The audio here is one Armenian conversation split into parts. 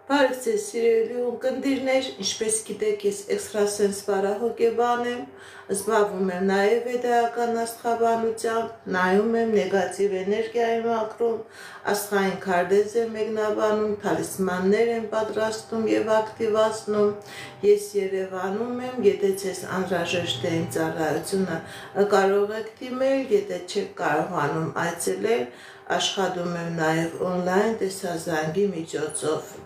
Բարև ձեզ սիրելի ունկնդիրներ, ինչպես գիտեք, ես էքստրասենս բարահոգեբան եմ, զբաղվում եմ նաև վեդայական աստղաբանությամբ, նայում եմ նեգատիվ էներգիայի մակրում, աստղային քարտեզ եմ մեկնաբանում, թալիսմաններ եմ պատրաստում և ակտիվացնում, ես Երևանում եմ, եթե ձեզ անհրաժեշտ է իմ ծառայությունը կարող եք դիմել, եթե չեք կարողանում այցելել, աշխատում եմ նաև օնլայն տեսազանգի միջոցով։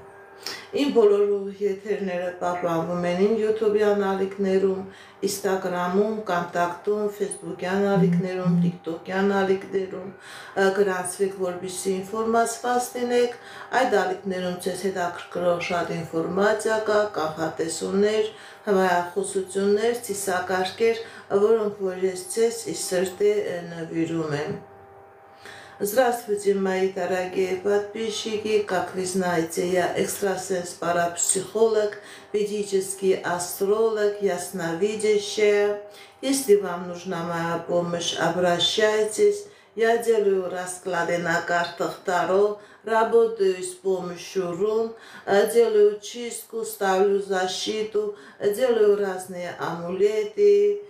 Իմ բոլոր եթերները պահպանվում են իմ YouTube-յան ալիքներում, Instagram-ում, Կոնտակտում, Facebook-յան ալիքներում, TikTok-յան ալիքներում, գրանցվեք, որպեսզի ինֆորմացված լինեք, այդ ալիքներում ձեզ հետաքրքրող շատ ինֆորմացիա կա, կանխատեսումներ, հմայախոսություններ, ծիսակարգեր, որոնք որ ես ձեզ ի սրտե նվիրում եմ։ Здравствуйте, мои дорогие подписчики, как вы знаете, я экстрасенс-парапсихолог, ведический астролог, ясновидящая. Если вам нужна моя помощь, обращайтесь. Я делаю расклады на картах Таро, работаю с помощью рун, делаю чистку, ставлю защиту, делаю разные амулеты,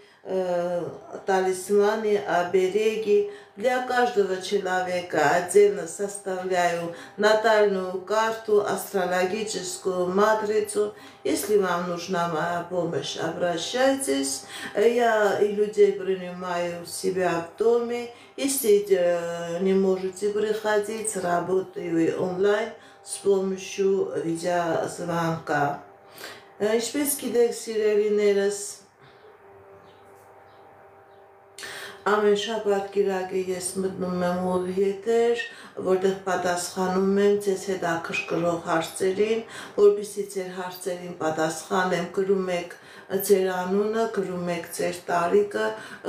талисманы, обереги. Для каждого человека отдельно составляю натальную карту, астрологическую матрицу. Если вам нужна моя помощь, обращайтесь. Я и людей принимаю у себя в доме. Если не можете приходить, работаю онлайн с помощью видеозвонка. Ինչպես գիտեք, սիրելիներս, ամեն շաբաթ կիրակի ես մտնում եմ օր եթեր, որտեղ պատասխանում եմ ձեզ հետաքրքրող հարցերին, որպեսզի ձեր հարցերին պատասխանեմ, գրում եք ձեր անունը, գրում եք ձեր տարիքը,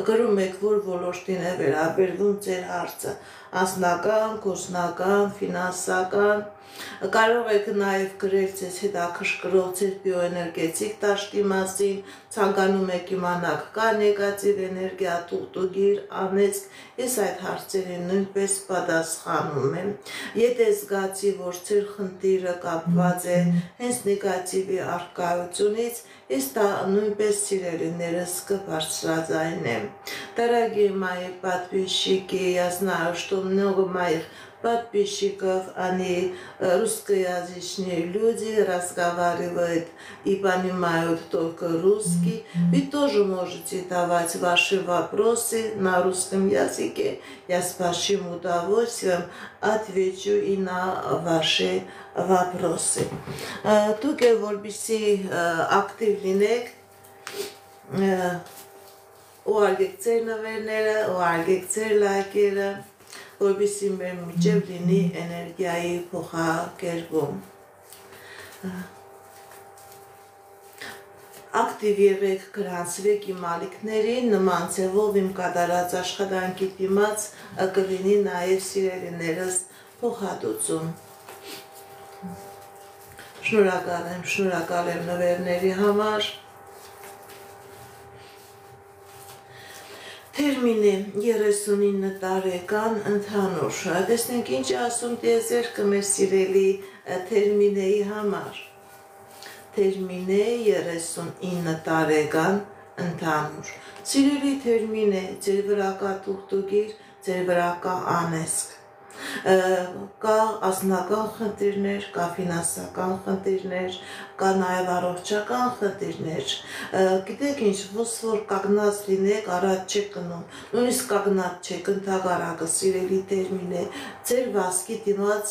գրում եք որ ոլորտին է վերաբերվում ձեր հարցը, անձնական, գործնական, ֆինանսական, կարող եք նաև գրել ձեզ հետաքրքրող ձեր բիոէներգետիկ դաշտի մասին, ցանկանում եք իմանալ կա նեգատիվ էներգիա, թուղթուգիր, անեծք, ես այդ հարցերին նույնպես պատասխանում եմ։ Եթե զգացի, որ ձեր խնդիրը կապված է հենց նեգատիվի առկայությունից, ես դա նույնպես սիրելիներս կբարձրաձայնեմ։ Дорогие мои подписчики, я знаю, что много моих подписчиков, они русскоязычные люди, разговаривают и понимают только русский. Вы тоже можете давать ваши вопросы на русском языке. Я с большим удовольствием отвечу и на ваши вопросы. Դուք եք որպեսզի ակտիվ լինեք, ուղարկեք ձեր նվերները, ուղարկեք ձեր լայքերը, որպեսզի մեր միջև լինի էներգիայի փոխակերպում։ Ակտիվ եղեք, գրանցվեք իմ ալիքներին, նման ձևով իմ կատարած աշխատանքի դիմաց կլինի նաև սիրելիներս փոխհատուցում։ Շնորհակալ եմ նվերների համար։ Termine 39 տարեկան ընդհանուր։ Տեսնենք ինչ ասում տիեզերքը մեր սիրելի Termine-ի համար։ Termine 39 տարեկան ընդհանուր։ Սիրելի Termine, ձեր վրա կա թուղթուգիր, ձեր վրա կա անեծք։ Կա անձնական խնդիրներ, կա ֆինանսական խնդիրներ, կա նաև առողջական խնդիրներ։ Գիտեք ինչ, ոնց որ կանգնած լինեք, առաջ չեք գնում, նույնիսկ կանգնած չեք, ընդհակառակը սիրելի Termine, ձեր վազքի դիմաց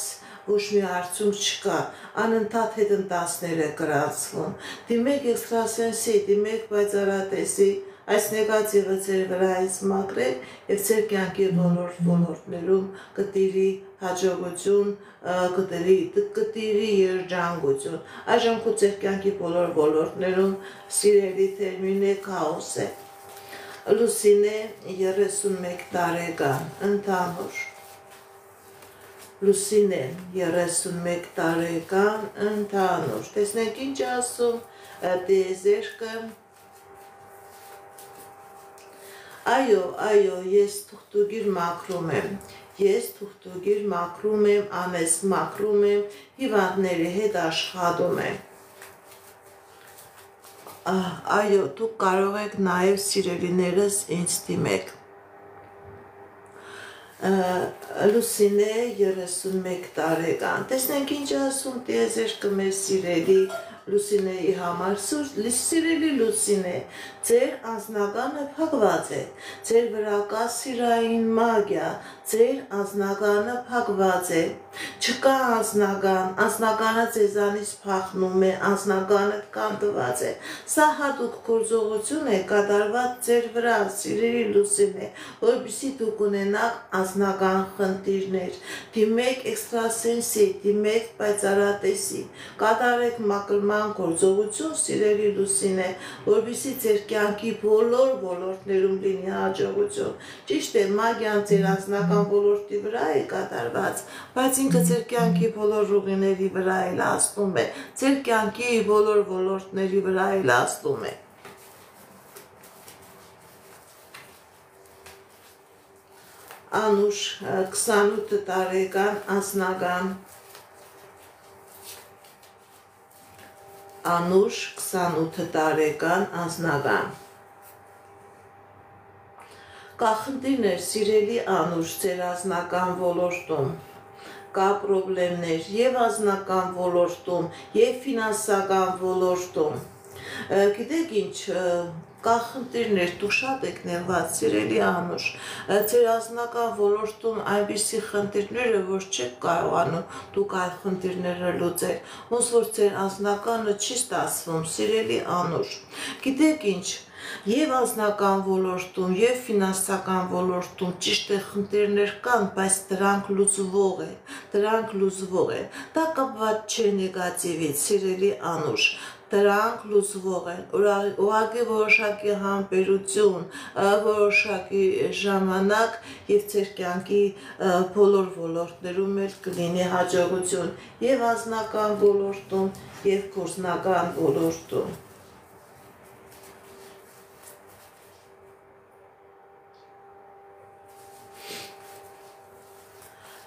ոչ մի արդյունք չկա, անընդհատ հետընթացներ է գրանցվում։ Դիմեք էքստրասենսի, դիմեք պայծառատեսի, այս նեգատիվը ձեր վրայից մաքրեք և ձեր կյանքի բոլոր ոլորտներում կտիրի հաջողություն, կտիրի երջանկություն։ Այժմ քո ձեր կյանքի բոլոր ոլորտներում սիրելի Termine քաոս է։ Լուսինե 31 տարեկան, ընդհանուր։ Լուսինե 31 տարեկան, ընդհանուր։ Տեսնենք ինչ ասում տիեզերքը։ Այո, ես թուղթուգիր մաքրում եմ, անես մաքրում եմ, հիվանդների հետ աշխատում եմ։ Այո, դուք կարող եք նաև սիրելիներս ինձ դիմեք։ Լուսինե 31 տարեկան։ Տեսնենք ինչ ասում տիեզերքը մեր սիրելի Լուսինեի համար։ Սիրելի Լուսինե, ձեր անձնականը փակված է, ձեր վրա կա սիրային մագիա, ձեր անձնականը փակված է, չկա անձնականը ձեզանից փախնում է, անձնականը կանդված է։ Սա հատուկ գործողություն է կատարված ձեր վրա, սիրելի Լուսինե, որպեսզի դուք ունենաք անձնական խնդիրներ, դիմեք էքստրասենսի, դիմեք պայծառատեսի, կատարեք մաքրման գործողություն, սիրելի Լուսինե, որպեսզի ձեր կյանքի բոլոր ոլորտներում լինի հաջողություն։ Ճիշտ է, մագիան ձեր անձնական ոլորտի վրա է կատարված, բայց ինքը ձեր կյանքի բոլոր ուղիների վրա էլ ազդում է, ձեր կյանքի բոլոր ոլորտների վրա էլ ազդում է։ Անուշ 28 տարեկան անձնական Անուշ 28 տարեկան անձնական Կա խնդիրներ, սիրելի Անուշ, ձեր անձնական ոլորտում, կա պրոբլեմներ և անձնական ոլորտում, և ֆինանսական ոլորտում։ Գիտեք ինչ, կա խնդիրներ, դուք շատ եք ներված, սիրելի Անուշ, ձեր անձնական ոլորտում այնպիսի խնդիրներ է, որ չեք կարողանում դուք այդ խնդիրները լուծել, ոնց որ ձեր անձնականը չի ստացվում, սիրելի Անուշ։ Գիտեք ինչ, և անձնական ոլորտում, և ֆինանսական ոլորտում ճիշտ է խնդիրներ կան, բայց դրանք լուծվող են, դա կապված չէ նեգատիվից, սիրելի Անուշ, դրանք լուծվող են, ուղղակի որոշակի համբերություն, որոշակի ժամանակ և ձեր կյանքի բոլոր ոլորտներում էլ կլինի հաջողություն, և անձնական ոլորտում, և գործնական ոլորտում։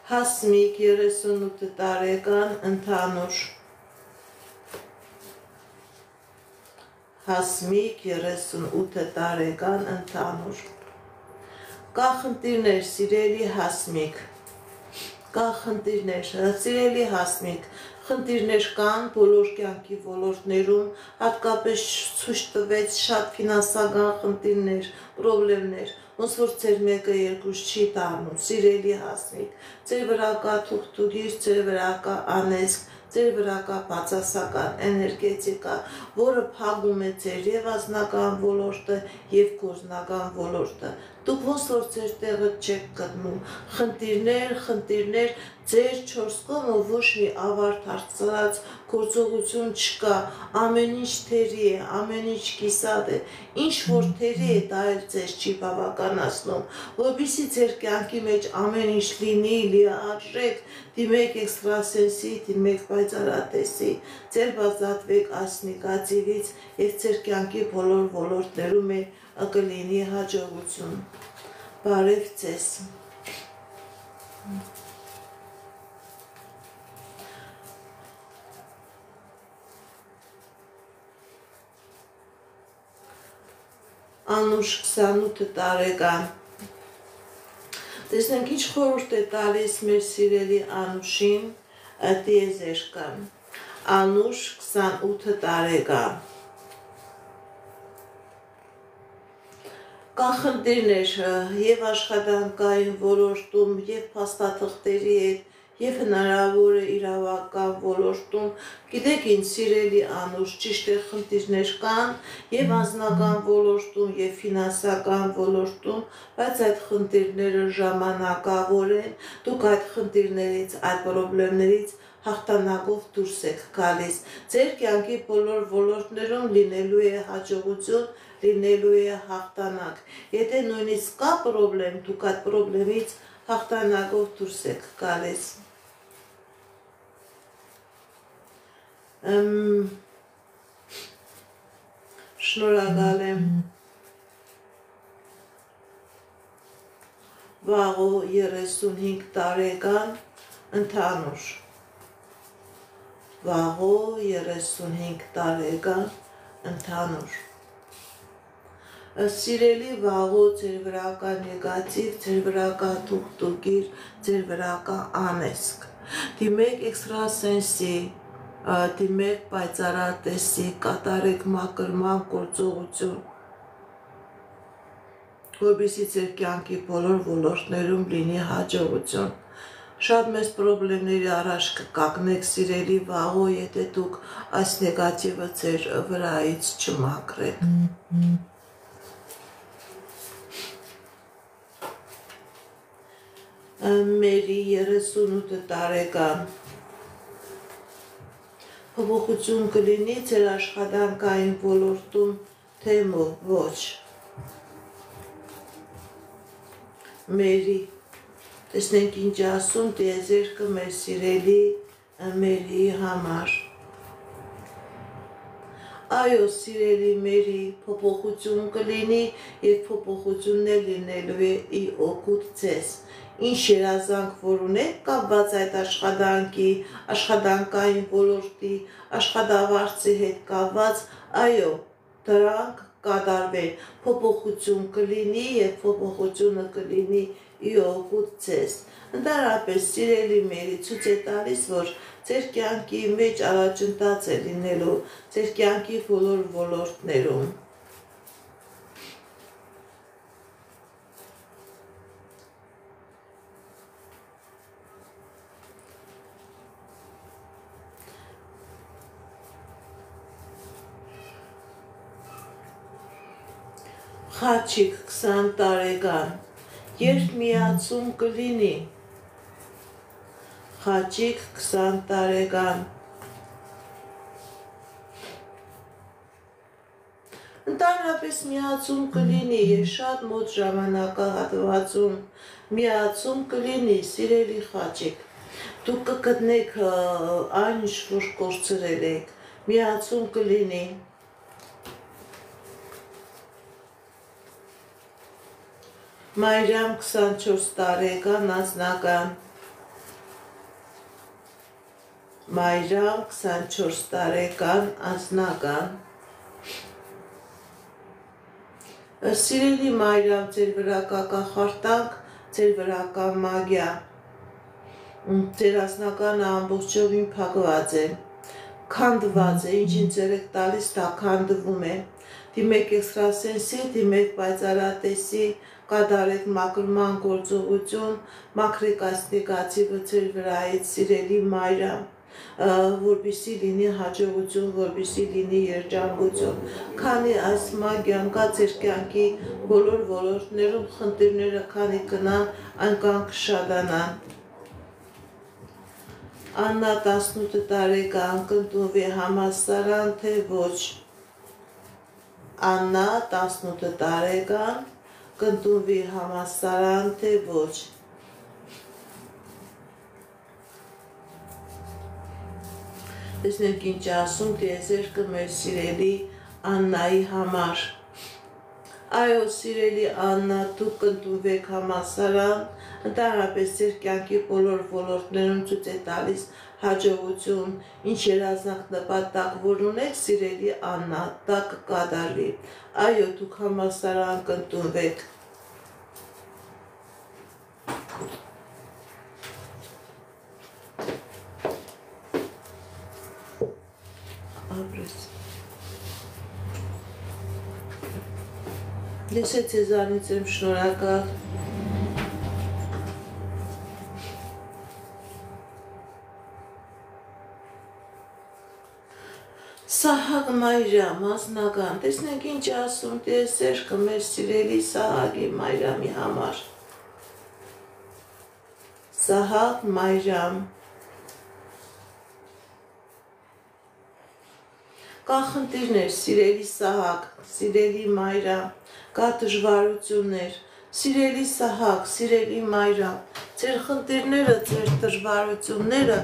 Հասմիկ 38 տարեկան ընդհանուր Հասմիկ 38 տարեկան ընդհանուր Կա խնդիրներ, սիրելի Հասմիկ, կա խնդիրներ, սիրելի Հասմիկ, խնդիրներ կան բոլոր կյանքի ոլորտներում, հատկապես ցույց տվեց շատ ֆինանսական խնդիրներ, պրոբլեմներ, ոնց որ ձեր մեկը երկուս չի տանում, սիրելի Հասմիկ, ձեր վրա կա թուղթուգիր, ձեր վրա կա անեծք, ձեր վրա կա բացասական էներգետիկա, որը փակում է ձեր և անձնական ոլորտը, և գործնական ոլորտը։ Դուք ոնց որ ձեր տեղը չեք գտնում, խնդիրներ, ձեր չորս կողմը ոչ մի ավարտ հասցրած գործողություն չկա, ամեն ինչ թերի է, ամեն ինչ կիսատ է, ինչ որ թերի է, դա էլ ձեզ չի բավականացնում, որպեսզի ձեր կյանքի մեջ ամեն ինչ լինի, լիարժեք, դիմեք էքստրասենսի, դիմեք պայծառատեսի, ձեր ազատվեք այս նեգատիվից և ձեր կյանքի բոլոր ոլորտներում կլինի հաջողություն։ Բարև ձեզ։ Անուշ 28 տարեկան Տեսնենք ինչ խորհուրդ է տալիս մեր սիրելի Անուշին տիեզերքը։ Անուշ 28 տարեկան Կա խնդիրներ և աշխատանքային ոլորտում, և փաստաթղթերի հետ, և հնարավոր է իրավական ոլորտում, գիտեք ինչ, սիրելի Անուշ, ճիշտ է խնդիրներ կան և անձնական ոլորտում, և ֆինանսական ոլորտում, բայց այդ խնդիրները ժամանակավոր են, դուք այդ խնդիրներից, այդ պրոբլեմներից հաղթանակով դուրս եք գալիս։ Ձեր կյանքի բոլոր ոլորտներում լինելու է հաջողություն, լինելու է հաղթանակ։ Եթե նույնիսկ կա պրոբլեմ, դուք այդ պրոբլեմից հաղթանակով դուրս եք գալիս։ Շնորհակալ եմ։ Վաղո 35 տարեկան ընդհանուր Վաղո 35 տարեկան ընդհանուր Սիրելի վաղո ձեր վրա կա նեգատիվ, ձեր վրա կա թուղթուկիր, ձեր վրա կա անեսք Դիմեք էքստրասենսի, դիմեք պայծառատեսի, կատարեք մաքրման գործողություն որպեսզի ձեր կյանքի բոլոր ոլորտներում լինի հաջողություն Շատ մեծ պրոբլեմների առաջ կկանգնեք սիրելի վաղո, եթե դուք այս նեգատիվը ձեր վրայից չմաքրեք Մերի 38 տարեկան Փոփոխություն կլինի ձեր աշխատանքային ոլորտում թե ոչ Մերի Տեսնենք ինչ ասում տիեզերքը մեր սիրելի Մերիի համար Այո սիրելի Մերի փոփոխություն կլինի եւ փոփոխությունն է լինելու է ի օգուտ ձեզ Ինչ երազանք որ ունեք կապված այդ աշխատանքի, աշխատանքային ոլորտի, աշխատավարձի հետ կապված, այո, դրանք կատարվեն, փոփոխություն կլինի եւ փոփոխությունը կլինի ի օգուտ ձեզ Ընդհանրապես սիրելի Մերի ցույց է տալիս, որ ձեր կյանքի մեջ առաջընթաց է լինելու, ձեր կյանքի բոլոր ոլորտներում Խաչիկ 20 տարեկան Երբ միացում կլինի Խաչիկ 20 տարեկան Ընդհանրապես միացում կլինի եւ շատ մոտ ժամանակահատվածում միացում կլինի սիրելի խաչիկ Դուք կգտնեք այն ինչ որ կորցրել եք միացում կլինի Մայրամ 24 տարեկան անձնական Մայրամ 24 տարեկան անձնական Սիրելի Մայրամ ձեր վրա կա կախարդանք, ձեր վրա կա մագիա Ձեր անձնականը ամբողջովին փակված է Քանդված է, ինչին ձեր եք տալիս, դա քանդվում է Դիմեք էքստրասենսի, դիմեք պայծառատեսի Կատարեք մաքրման գործողություն, մաքրեք այս նեգատիվը ձեր վրայից, սիրելի Մայրամ, որպեսզի լինի հաջողություն, որպեսզի լինի երջանկություն, քանի այս մագիան կա ձեր կյանքի բոլոր ոլորտներում խնդիրները քանի կնան, այնքան կշատանան։ Աննա 18 տարեկան կընդունվի համալսարան, թե ոչ։ Աննա 18 տարեկան կընդունվի համալսարան, թե ոչ։ Տեսնենք ինչ ասում տիեզերքը մեր սիրելի Աննայի համար։ Այո, սիրելի Աննա, դուք կընդունվեք համալսարան, ընդհանրապես ձեր կյանքի բոլոր ոլորտներում ցույց է տալիս հաջողություն, ինչ երազանք նպատակ որ ունեք, սիրելի Աննա, դա կկատարվի։ Այո, դուք համալսարան կընդունվեք։ Ես է ձեզանից եմ շնորհակալ։ Սահակ Մայրամ, անձնական, տեսնենք ինչ ասում տիեզերքը մեր սիրելի Սահակի Մայրամի համար։ Սահակ Մայրամ Կա խնդիրներ, սիրելի Սահակ, սիրելի Մայրամ, կա դժվարություններ, սիրելի Սահակ, սիրելի Մայրամ, ձեր խնդիրները, ձեր դժվարությունները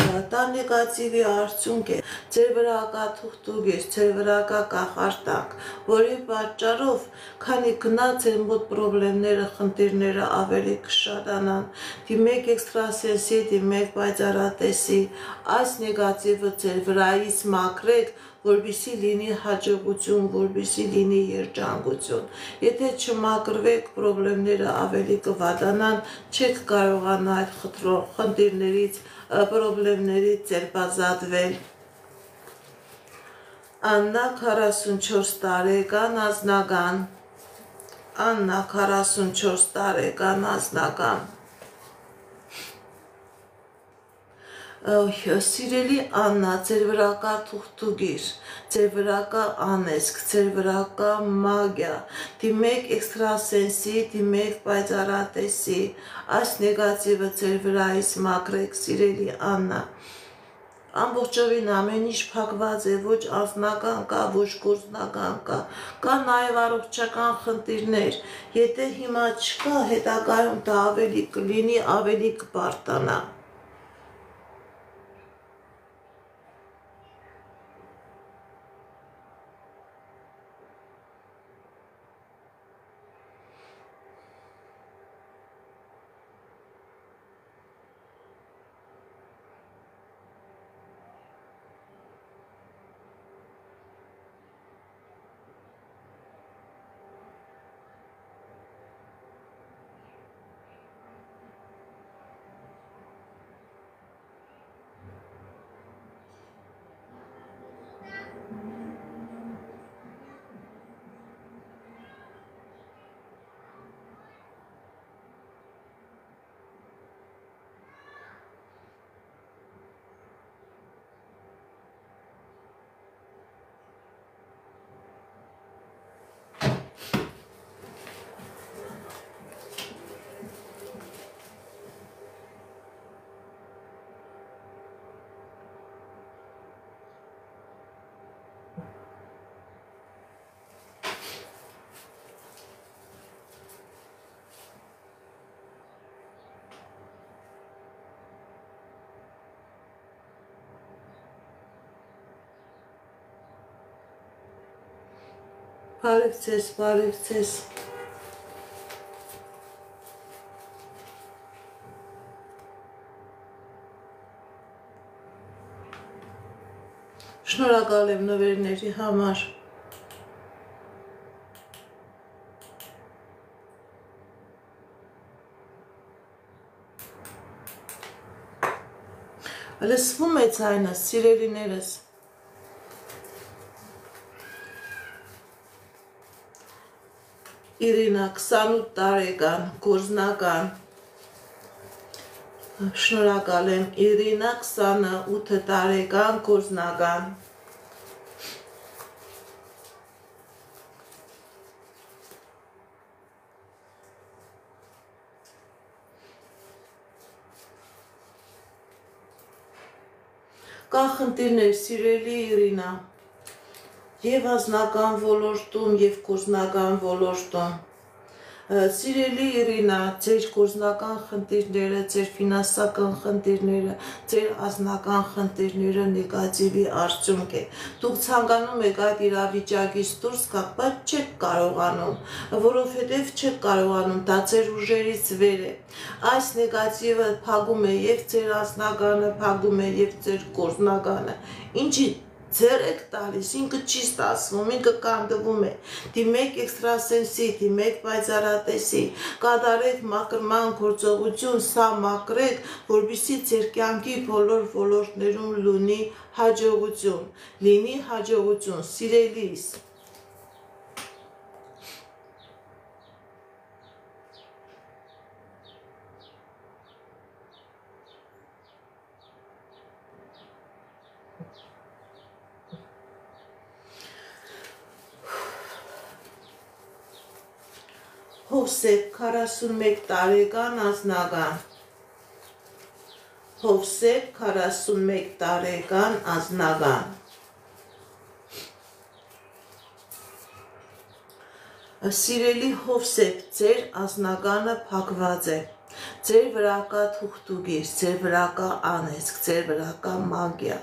դա նեգատիվի արդյունք է, ձեր վրա կա թուղթուգիր, ձեր վրա կա կախարդակ, որի պատճառով, քանի գնա ձեր մոտ պրոբլեմները, խնդիրները ավելի կշատանան, դիմեք էքստրասենսի, դիմեք պայծառատեսի, այս նեգատիվը ձեր վրայից մաքրեք, որպեսզի լինի հաջողություն, որպեսզի լինի երջանկություն։ Եթե չմաքրվեք, պրոբլեմները ավելի կվատանան, չեք կարողանա այդ խնդիրներից, պրոբլեմներից ձերբազատվել։ Աննա 44 տարեկան անձնական, Աննա 44 տարեկան անձնական։ Սիրելի Աննա, ձեր վրա կա թուղթուգիր, ձեր վրա կա անեծք, ձեր վրա կա մագիա, դիմեք էքստրասենսի, դիմեք պայծառատեսի, այս նեգատիվը ձեր վրայից մաքրեք, սիրելի Աննա։ Ամբողջովին ամեն ինչ փակված է, ոչ անձնական կա, ոչ գործնական կա նաև առողջական խնդիրներ, եթե հիմա չկա, հետագայում դա ավելի կլինի, ավելի կբարտանա։ Բարև ձեզ, բարև ձեզ։ Շնորհակալ եմ նվերների համար։ Լսվում է ձայնը, սիրելիներս։ Իրինա 28 տարեկան, գործնական։ Շնորհակալ եմ, Իրինա 28 տարեկան, գործնական։ Կա խնդիրներ, սիրելի Իրինա, և անձնական ոլորտում, և գործնական ոլորտում։ Սիրելի Իրինա, ձեր գործնական խնդիրները, ձեր ֆինանսական խնդիրները, ձեր անձնական խնդիրները նեգատիվի արդյունք է։ Դուք ցանկանում եք այդ իրավիճակից դուրս գալ, բայց չեք կարողանում, որովհետև չեք կարողանում, դա ձեր ուժերից վեր է։ Այս նեգատիվը փակում է և ձեր անձնականը, փակում է և ձեր գործնականը, ինչի ձեր եք տալիս, ինքը չի ստացվում, ինքը կանգնվում է, դիմեք էքստրասենսի, դիմեք պայծառատեսի, կատարեք մաքրման գործողություն, սա մաքրեք, որպեսզի ձեր կյանքի բոլոր ոլորտներում լինի հաջողություն, սիրելիս։ Հովսեփ 41 տարեկան անձնական, Հովսեփ 41 տարեկան անձնական։ Սիրելի Հովսեփ, ձեր անձնականը փակված է, ձեր վրա կա թուղթուգիր, ձեր վրա կա անեծք, ձեր վրա կա մագիա,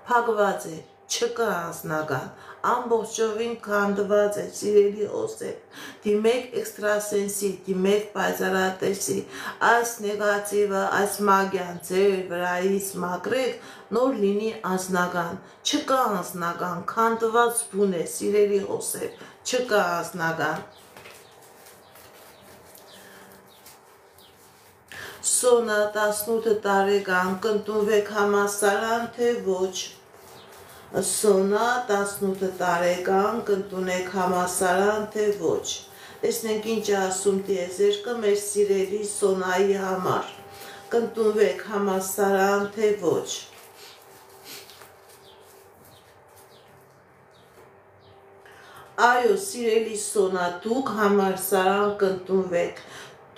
փակված է, չկա անձնական, ամբողջովին քանդված է, սիրելի Օսեփ, դիմեք էքստրասենսի, դիմեք պայծառատեսի, այս նեգատիվը, այս մագիան ձեր վրայից մաքրեք, նոր լինի անձնական, չկա անձնական, քանդված բուն է, սիրելի Օսեփ, չկա անձնական։ Սոնա 18 տարեկան կընդունվեք համալսարան, թե ոչ։ Սոնա 18 տարեկան կընդունեք համալսարան, թե ոչ։ Տեսնենք ինչ ասում տիեզերքը մեր սիրելի Սոնայի համար։ Կընդունվեք համալսարան, թե ոչ։ Այո, սիրելի Սոնա, դուք համալսարան կընդունվեք,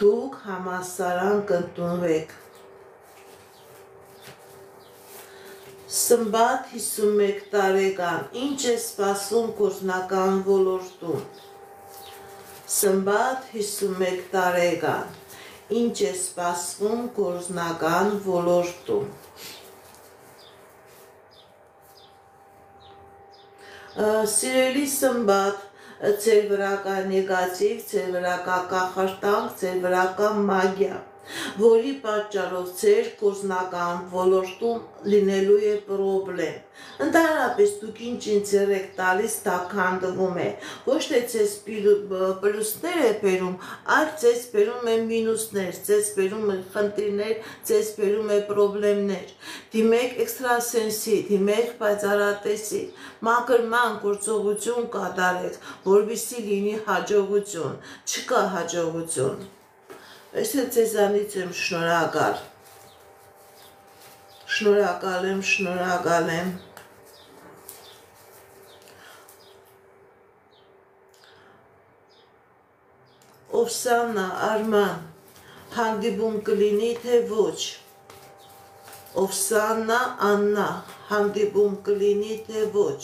դուք համալսարան կընդունվեք։ Սմբատ 51 տարեկան, ինչ է սպասում գործնական ոլորտում։ Սմբատ 51 տարեկան, ինչ է սպասվում գործնական ոլորտում։ Սիրելի Սմբատ, ձեր վրա կա նեգատիվ, ձեր վրա կա կախարդանք, ձեր վրա կա մագիա, որի պատճառով ձեր գործնական ոլորտում լինելու է պրոբլեմ։ Ընդհանրապես դուք ինչ ձեռ եք տալիս, դա քանդվում է։ Ոչ թե ձեզ պլյուսներ է բերում, այլ ձեզ բերում է մինուսներ, ձեզ բերում է խնդիրներ, ձեզ բերում է պրոբլեմներ։ Դիմեք էքստրասենսի, դիմեք պայծառատեսի, մաքրման գործողություն կատարեք, որպեսզի լինի հաջողություն, չկա հաջողություն։ Ես ձեզանից եմ շնորհակալ։ Շնորհակալ եմ։ Օվսանա, Արման, հանդիպում կլինի, թե ոչ։ Օվսանա, Աննա, հանդիպում կլինի, թե ոչ։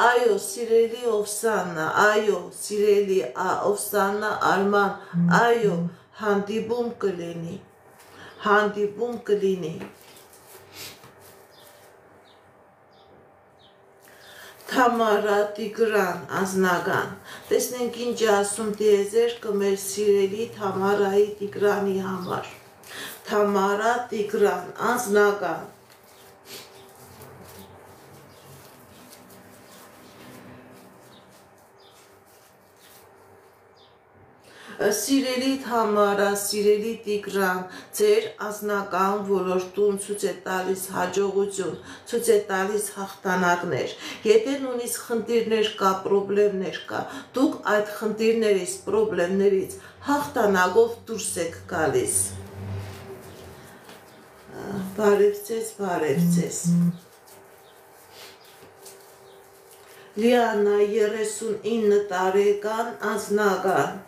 Այո, սիրելի Օվսանա, այո, սիրելի Օվսանա, Արման, այո, հանդիպում կլինի, հանդիպում կլինի։ Թամարա, Տիգրան, անձնական, տեսնենք ինչ ասում տիեզերքը մեր սիրելի Թամարայի Տիգրանի համար։ Թամարա, Տիգրան, անձնական։ Սիրելի Թամարա, սիրելի Տիգրան, ձեր անձնական ոլորտում ցույց է տալիս հաջողություն, ցույց է տալիս հաղթանակներ։ Եթե նույնիսկ խնդիրներ կա, պրոբլեմներ կա, դուք այդ խնդիրներից, պրոբլեմներից հաղթանակով դուրս եք գալիս։ Բարև ձեզ, բարև ձեզ։ Լիանա 39 տարեկան, անձնական։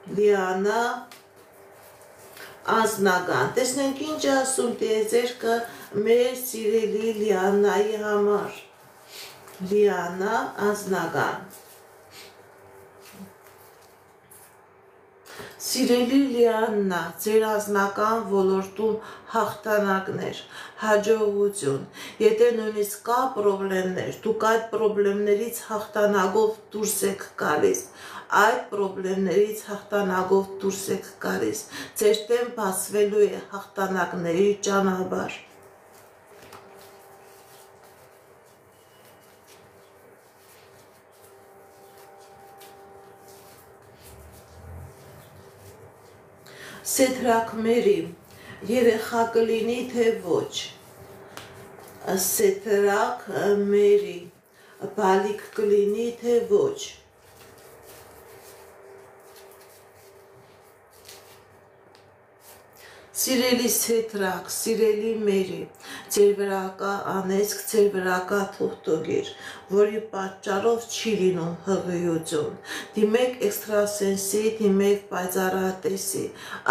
Լիանա, անձնական, տեսնենք ինչ ասում տիեզերքը մեր սիրելի Լիանայի համար։ Լիանա, անձնական։ Սիրելի Լիաննա, ձեր անձնական ոլորտում հաղթանակներ, հաջողություն, եթե նույնիսկ կա պրոբլեմներ, դուք այդ պրոբլեմներից հաղթանակով դուրս եք գալիս, այդ պրոբլեմներից հաղթանակով դուրս եք գալիս, ձեր դեմ բացվելու է հաղթանակների ճանապարհ։ Սեդրակ Մերի, երեխա կլինի, թե ոչ։ Սեդրակ Մերի, բալիկ կլինի, թե ոչ։ Սիրելի Սեդրակ, սիրելի Մերի, ձեր վրա կա անեծք, ձեր վրա կա թուղթուգիր, որի պատճառով չի լինում հղիություն։ Դիմեք էքստրասենսի, դիմեք պայծառատեսի,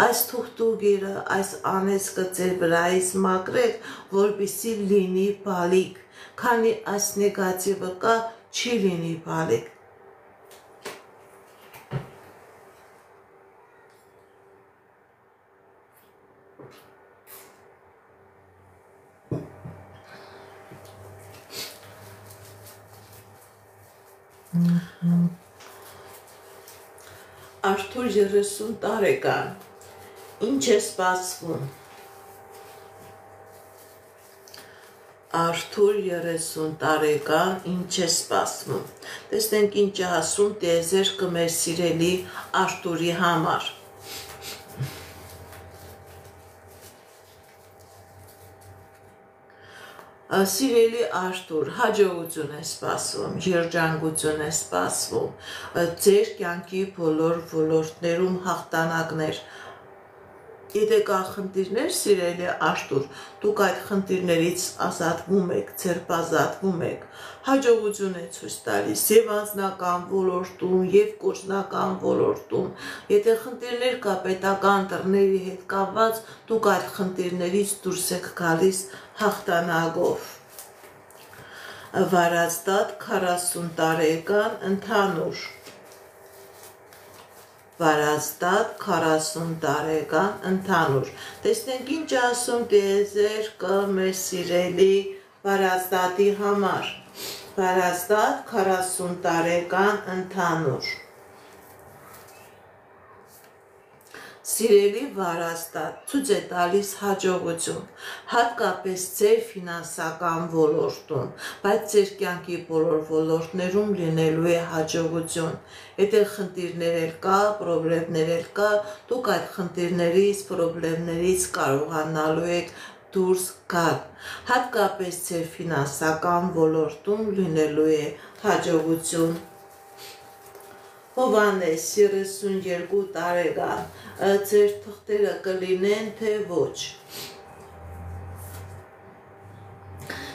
այս թուղթուգիրը, այս անեծքը ձեր վրայից մաքրեք, որպեսզի լինի բալիկ, քանի այս նեգատիվը կա, չի լինի բալիկ։ Արթուր 30 տարեկան, ինչ է սպասվում։ Արթուր 30 տարեկան, ինչ է սպասվում։ Տեսնենք ինչ է ասում տիեզերքը մեր սիրելի Արթուրի համար։ Սիրելի Արթուր, հաջողություն է սպասվում, երջանկություն է սպասվում, ձեր կյանքի բոլոր ոլորտներում հաղթանակներ։ Եթե կա խնդիրներ, սիրելի Արթուր, դուք այդ խնդիրներից ազատվում եք, ձերբազատվում եք, հաջողություն է ցույց տալիս եւ անձնական ոլորտում, եւ գործնական ոլորտում։ Եթե խնդիրներ կա պետական դռների հետ կապված, դուք այդ խնդիրներից դուրս եք գալիս հաղթանակով։ Վարազդատ 40 տարեկան, ընդհանուր։ Վարազդատ 40 տարեկան, ընդհանուր։ Տեսնենք ինչ ասում տիեզերքը մեր սիրելի Վարազդատի համար։ Վարազդատ 40 տարեկան, ընդհանուր։ Սիրելի Վարազդատ, ցույց է տալիս հաջողություն, հատկապես ձեր ֆինանսական ոլորտում, բայց ձեր կյանքի բոլոր ոլորտներում լինելու է հաջողություն։ Եթե խնդիրներ կա, պրոբլեմներ կա, դուք այդ խնդիրներից, պրոբլեմներից կարողանալու եք դուրս գալ։ Հատկապես ձեր ֆինանսական ոլորտում լինելու է հաջողություն։ Հովհաննես 32 տարեկան, ձեր թղթերը կլինեն թե ոչ։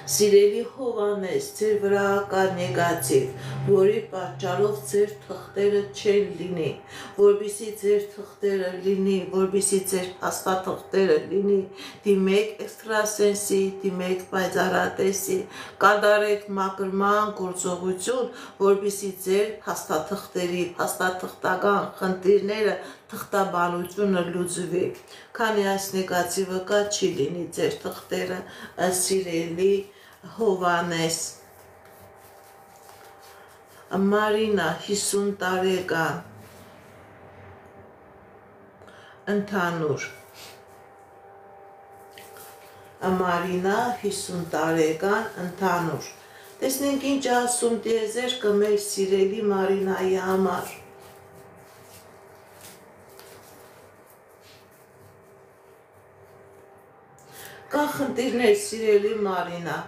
Սիրելի Հովհաննես, ձեր վրա կա նեգատիվ, որի պատճառով ձեր թղթերը չեն լինի, որպեսզի ձեր թղթերը լինի, որպեսզի ձեր փաստաթղթերը լինի, դիմեք էքստրասենսի, դիմեք պայծառատեսի, կատարեք մաքրման գործողություն, որպեսզի ձեր փաստաթղթերի, փաստաթղթական խնդիրները, թղթաբանությունը լուծվի, քանի այս նեգատիվը կա չի լինի ձեր թղթերը, սիրելի Հովհաննես։ Մարինա 50 տարեկան, ընդհանուր։ Մարինա 50 տարեկան, ընդհանուր։ Տեսնենք ինչ ասում տիեզերքը մեր սիրելի Մարինայի համար։ Կա խնդիրներ, սիրելի Մարինա,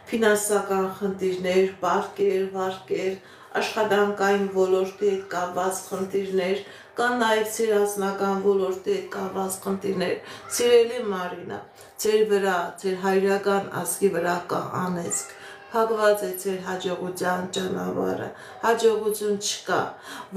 ֆինանսական խնդիրներ, պարտքեր, վարկեր, աշխատանքային ոլորտի հետ կապված խնդիրներ, կան նաև ձեր անձնական ոլորտի հետ կապված խնդիրներ։ Սիրելի Մարինա, ձեր վրա, ձեր հայրական ազգի վրա կա անեծք, փակված է ձեր հաջողության ճանապարհը, հաջողություն չկա,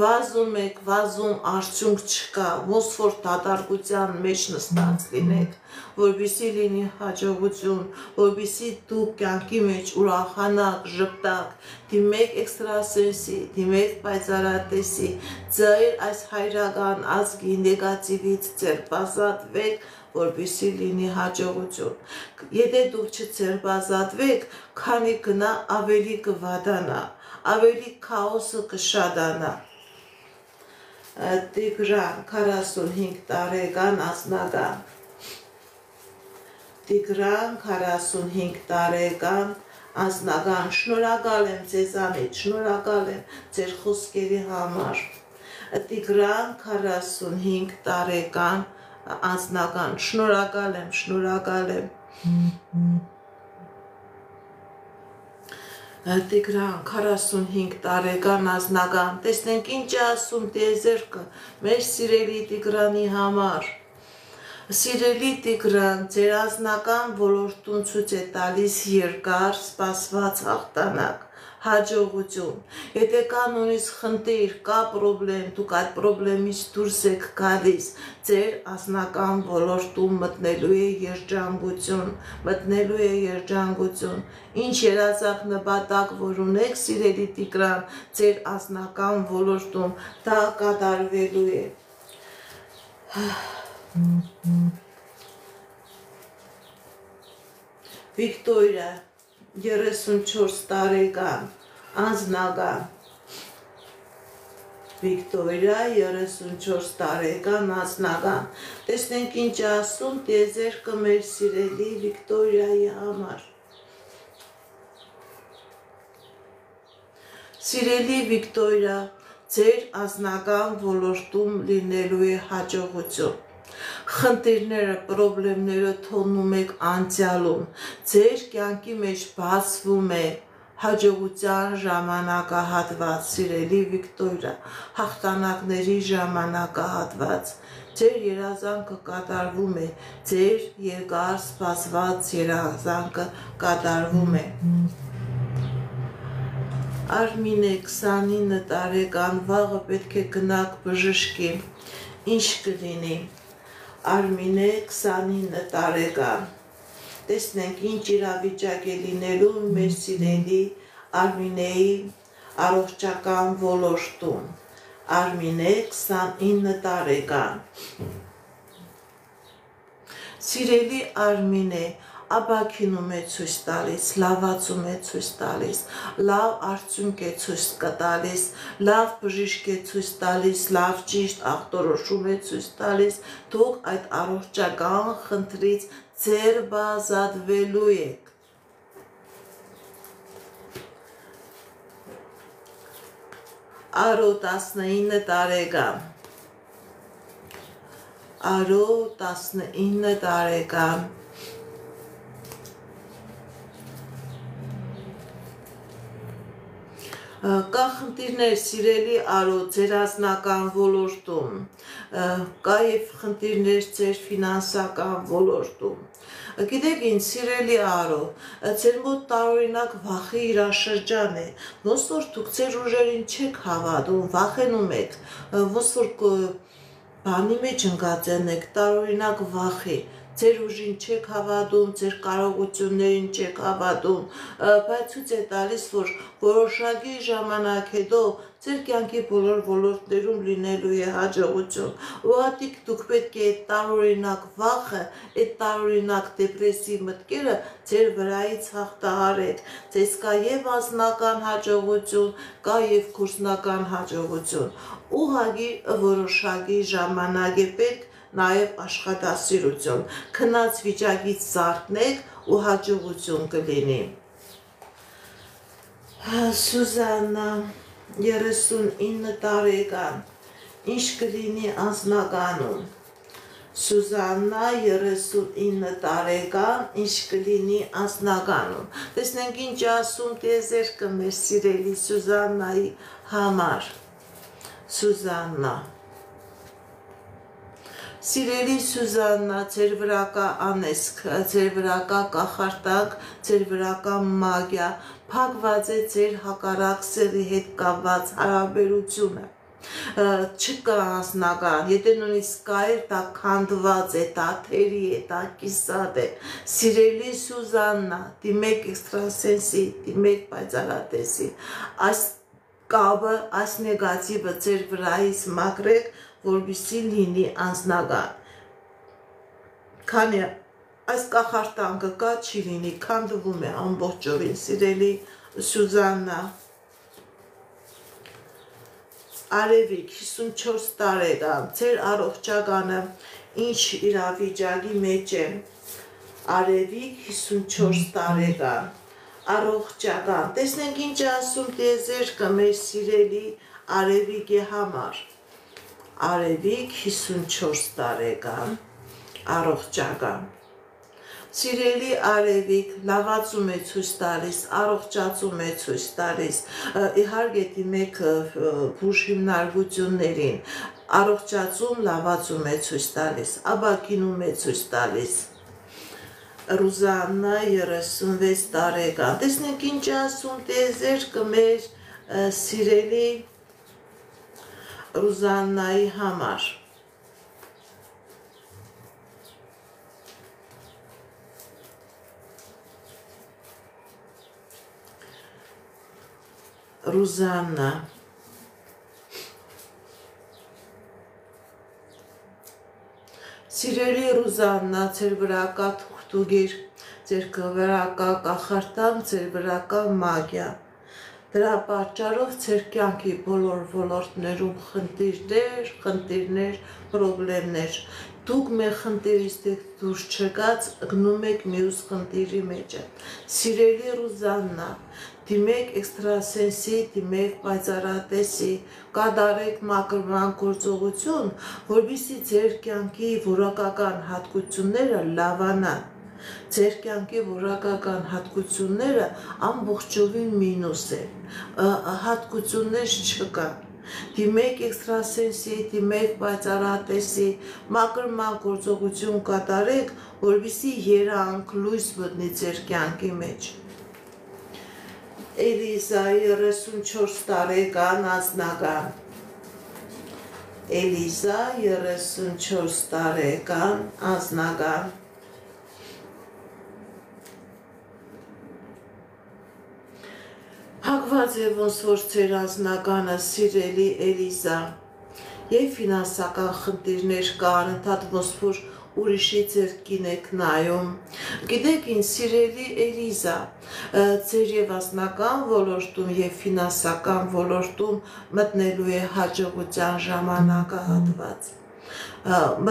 վազում եք, վազում արդյունք չկա, ոնց որ դատարկության մեջ նստած լինեք, որպեսզի լինի հաջողություն, որպեսզի դուք կյանքի մեջ ուրախանաք, ժպտաք, դիմեք էքստրասենսի, դիմեք պայծառատեսի, ձեր այս հայրական ազգի նեգատիվից ձերբազատվեք, որպեսզի լինի հաջողություն։ Եթե դուք չձերբազատվեք, քանի գնա ավելի կվատանա, ավելի քաոսը կշատանա։ Տիգրան 45 տարեկան, անձնական։ Տիգրան 45 տարեկան, անձնական, շնորհակալ եմ ձեզանից, շնորհակալ եմ ձեր խոսքերի համար։ Տիգրան 45 տարեկան, անձնական, շնորհակալ եմ, շնորհակալ եմ։ Տիգրան 45 տարեկան, անձնական, տեսնենք ինչ է ասում տիեզերքը մեր սիրելի Տիգրանի համար։ Սիրելի Տիգրան, ձեր անձնական ոլորտում ցույց է տալիս երկար սպասված հաղթանակ, հաջողություն։ Եթե կա նույնիսկ խնդիր, կա պրոբլեմ, դուք այդ պրոբլեմից դուրս եք գալիս, ձեր անձնական ոլորտում մտնելու է երջանկություն, մտնելու է երջանկություն։ Ինչ երազանք նպատակ որ ունեք, սիրելի Տիգրան, ձեր անձնական ոլորտում դա կատարվելու է։ Վիկտորիա 34 տարեկան, անձնական։ Վիկտորիա 34 տարեկան անձնական։ Տեսնենք ինչ ասում տիեզերքը մեր սիրելի Վիկտորիայի համար։ Սիրելի Վիկտորիա, ձեր անձնական ոլորտում լինելու է հաջողություն։ Խնդիրները, պրոբլեմները թողնում եք անցյալում, ձեր կյանքի մեջ բացվում է հաջողության ժամանակահատված, սիրելի Վիկտորիա, հաղթանակների ժամանակահատված, ձեր երազանքը կատարվում է, ձեր երկար սպասված երազանքը կատարվում է։ Արմինե 29 տարեկան, վաղը պետք է գնաք բժշկի, ինչ կլինի։ Արմինե 29 տարեկան, տեսնենք ինչ իրավիճակ է լինելու մեր սիրելի Արմինեի առողջական ոլորտում։ Արմինե 29 տարեկան, սիրելի Արմինե, աբաքինում է ցույց տալիս, լավացում է ցույց տալիս, լավ արդյունք է ցույց տալիս, լավ բժիշկ է ցույց տալիս, լավ ճիշտ ախտորոշում է ցույց տալիս, դուք այդ առողջական խնդրից ձերբազատվելու եք։ Արո 19 տարեկան, Արո 19 տարեկան, կա խնդիրներ սիրելի Արո ձեր անձնական ոլորտում, կա եւ խնդիրներ ձեր ֆինանսական ոլորտում։ Գիտեք ինչ, սիրելի Արո, ձեր մոտ տարօրինակ վախի իրաշրջան է, ոնց որ դուք ձեր ուժերին չեք հավատում, վախենում եք, ոնց որ բանի մեջ ընկած եք, տարօրինակ վախի, ձեր ուժին չեք հավատում, ձեր կարողություններին չեք հավատում, բայց ցույց է տալիս, որ որոշակի ժամանակ հետո ձեր կյանքի բոլոր ոլորտներում լինելու է հաջողություն։ Ուղղակի դուք պետք է այդ տարօրինակ վախը, այդ տարօրինակ դեպրեսիվ մտքերը ձեր վրայից հաղթահարեք։ Ձեզ կա եւ անձնական հաջողություն, կա եւ գործնական հաջողություն։ Ուղղակի որոշակի ժամանակ է պետք, նաև աշխատասիրություն, քնած վիճակից զարթնեք ու հաջողություն կլինի։ Սուզաննա 39 տարեկան, ինչ կլինի անձնականում։ Սուզաննա 39 տարեկան, ինչ կլինի անձնականում։ Տեսնենք ինչ ասում տիեզերքը մեր սիրելի Սուզաննայի համար։ Սուզաննա, սիրելի Սուզաննա, ձեր վրա կա անեզք, ձեր վրա կա կախարդակ, ձեր վրա կա մագիա, փակված է ձեր հակառակ սեռի հետ կապված հարաբերությունը, չկա անձնական, եթե նույնիսկ կա է, դա քանդված է, դա թերի է, դա կիսատ է։ Սիրելի Սուզաննա, դիմեք էքստրասենսի, դիմեք պայծառատեսի, այս կապը, այս նեգատիվը ձեր վրայից մաքրեք, որպեսզի լինի անձնական։ Քանի այս կախարդանքը կա, չի լինի, քանդվում է ամբողջովին, սիրելի Սուզաննա։ Արևիկ 54 տարեկան, ձեր առողջականը ինչ իրավիճակի մեջ է։ Արևիկ 54 տարեկան, առողջական, տեսնենք ինչ ասում տիեզերքը մեր սիրելի Արևիկի համար։ Արևիկ 54 տարեկան, առողջական, սիրելի Արևիկ, լավացում է ցույց տալիս, առողջացում է ցույց տալիս, իհարկե դիմեք բուժ հիմնարկություններին, առողջացում, լավացում է ցույց տալիս, աբաքինում է ցույց տալիս։ Ռուզաննա 36 տարեկան, տեսնենք ինչ ասում տիեզերքը մեր սիրելի Ռուզաննայի համար։ Ռուզաննա, սիրելի Ռուզաննա, ձեր վրա կա թուղթուգիր, ձեր վրա կա կախարդան, ձեր վրա կա մագիա, Դրա պատճառով ձեր կյանքի բոլոր ոլորտներում խնդիրներ, խնդիրներ, դուք մեր խնդիրից դուրս չգաց, գնում եք մյուս խնդիրի մեջը։ Սիրելի Ռուզաննա, դիմեք էքստրասենսի, դիմեք պայծառատեսի, կատարեք մաքրման գործողություն, որպեսզի ձեր կյանքի որակական հատկությունները լավանան։ Ձեր կյանքի որակական հատկությունները ամբողջովին մինուս են, հատկություններ չկան։ Դիմեք էքստրասենսի, դիմեք պայծառատեսի, մաքրման գործողություն կատարեք, որպեսզի երանք լույս մտնի ձեր կյանքի մեջ։ Էլիզա 34 տարեկան անձնական։ Էլիզա 34 տարեկան անձնական։ Հակված է ոնց որ ձեր անձնականը, սիրելի Էլիզա, եւ ֆինանսական խնդիրներ կան, ընդհանուր ոնց որ ուրիշի ձեռքին եք նայում։ Գիտեք ինչ, սիրելի Էլիզա, ձեր եւ անձնական ոլորտում եւ ֆինանսական ոլորտում մտնելու է հաջողության ժամանակահատված։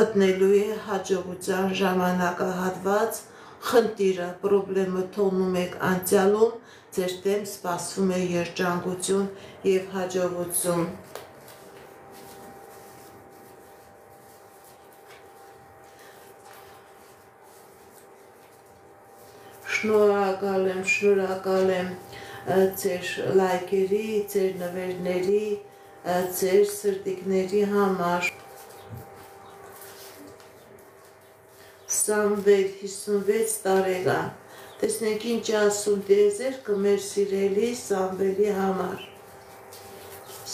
Մտնելու է հաջողության ժամանակահատված, խնդիրը, պրոբլեմը թողնում եք անցյալում, ձեր դեմ սպասվում է երջանկություն եւ հաջողություն։ Շնորհակալ եմ ձեր լայքերի, ձեր նվերների, ձեր սրտիկների համար։ Սամվել 56 տարեկան։ Տեսնենք ինչ ասում տիեզերքը մեր սիրելի Սամվելի համար։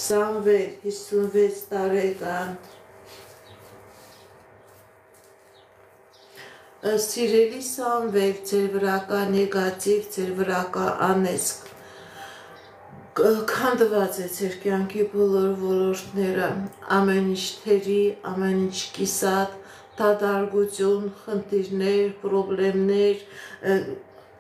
Սամվել 56 տարեկան։ Սիրելի Սամվել, ձեր վրա կա նեգատիվ, ձեր վրա կա անեզք։ Քանդված է ձեր կյանքի բոլոր ոլորտները, ամեն ինչ թերի, ամեն ինչ կիսատ, դադարգություն, խնդիրներ, պրոբլեմներ,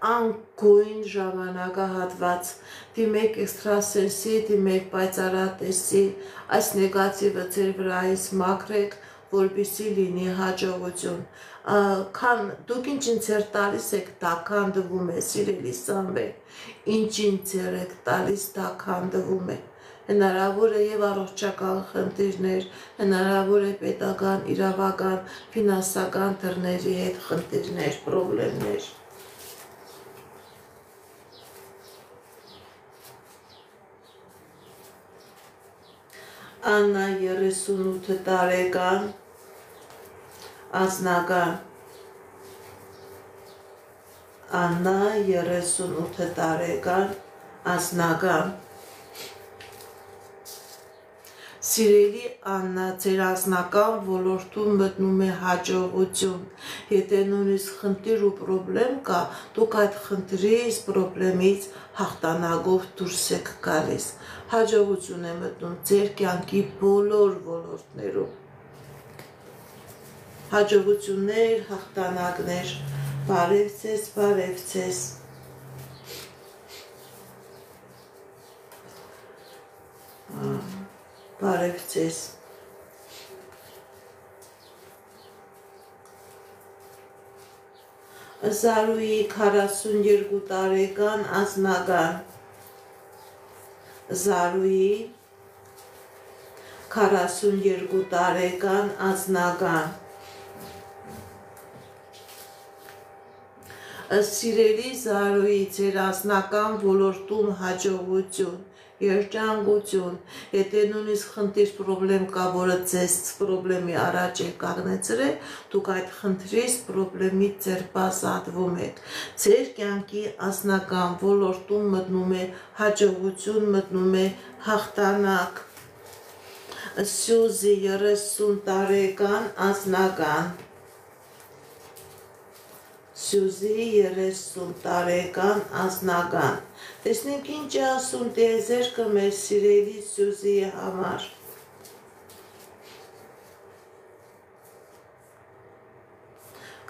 անկույն ժամանակահատված, դիմեք էքստրասենսի, դիմեք պայծառատեսի, այս նեգատիվը ձեր վրայից մաքրեք, որպեսզի լինի հաջողություն։ Դուք ինչ ձեր տալիս եք, դա քանդվում է, սիրելի Սամվել, ինչ ձեր եք տալիս, դա քանդվում է։ Հնարավոր է եւ առողջական խնդիրներ, հնարավոր է պետական, իրավական, ֆինանսական դռների հետ խնդիրներ, պրոբլեմներ։ Աննա 38 տարեկան, անձնական։ Աննա 38 տարեկան, անձնական։ Սիրելի Աննա, ձեր անձնական ոլորտում մտնում է հաջողություն։ Եթե նույնիսկ խնդիր ու պրոբլեմ կա, դուք այդ խնդրից, պրոբլեմից հաղթանակով դուրս եք գալիս։ Հաջողություն է մտնում ձեր կյանքի բոլոր ոլորտներում։ Հաջողություններ, հաղթանակներ, բարև ձեզ, բարև ձեզ։ Բարև ձեզ։ Զարուհի 42 տարեկան, անձնական։ Զարուհի 42 տարեկան, անձնական։ Սիրելի Զարուհի, ձեր անձնական ոլորտում հաջողություն, երջանկություն, եթե նույնիսկ խնդիր պրոբլեմ կա, որը ձեզ պրոբլեմի առաջ է կանգնեցրել, դուք այդ խնդրից պրոբլեմից ձերբազատվում եք։ Ձեր կյանքի անձնական ոլորտում մտնում է հաջողություն, մտնում է հաղթանակ։ Սյուզի 30 տարեկան, անձնական։ Սյուզի 30 տարեկան, անձնական։ Տեսնենք ինչ ասում տիեզերքը մեր սիրելի Սյուզիի համար։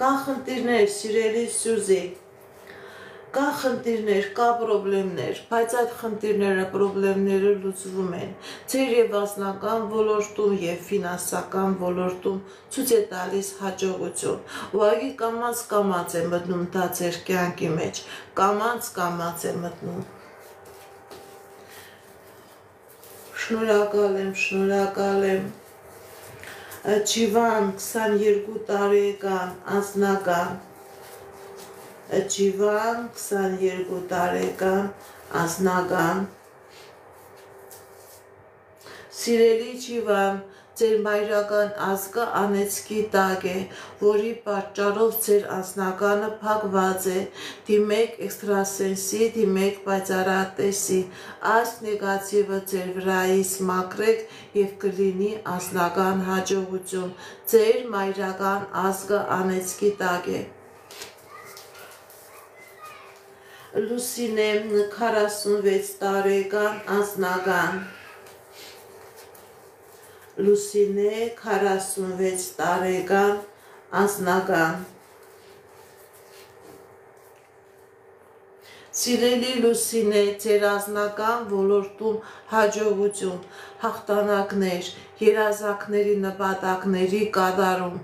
Կան խնդիրներ, սիրելի Սյուզի, Կա խնդիրներ, կա պրոբլեմներ, բայց այդ խնդիրները, պրոբլեմները լուծվում են։ Ձեր եւ անձնական ոլորտում եւ ֆինանսական ոլորտում ցույց է տալիս հաջողություն։ Ուղղակի կամաց է մտնում դա ձեր կյանքի մեջ, կամաց է մտնում։ Շնորհակալ եմ։ Ջիվան 22 տարեկան անձնական Ջիվան 22 տարեկան անձնական Սիրելի Ջիվան, ձեր մայրական ազգը անեծքի տակ է, որի պատճառով ձեր անձնականը փակված է, դիմեք էքստրասենսի, դիմեք պայծառատեսի, այս նեգատիվը ձեր վրայից մաքրեք և կլինի անձնական հաջողություն, ձեր մայրական ազգը անեծքի տակ է։ Լուսինե 46 տարեկան անձնական Լուսինե 46 տարեկան անձնական Սիրելի Լուսինե, ձեր անձնական ոլորտում հաջողություն, հաղթանակներ, երազանքների նպատակների կատարում,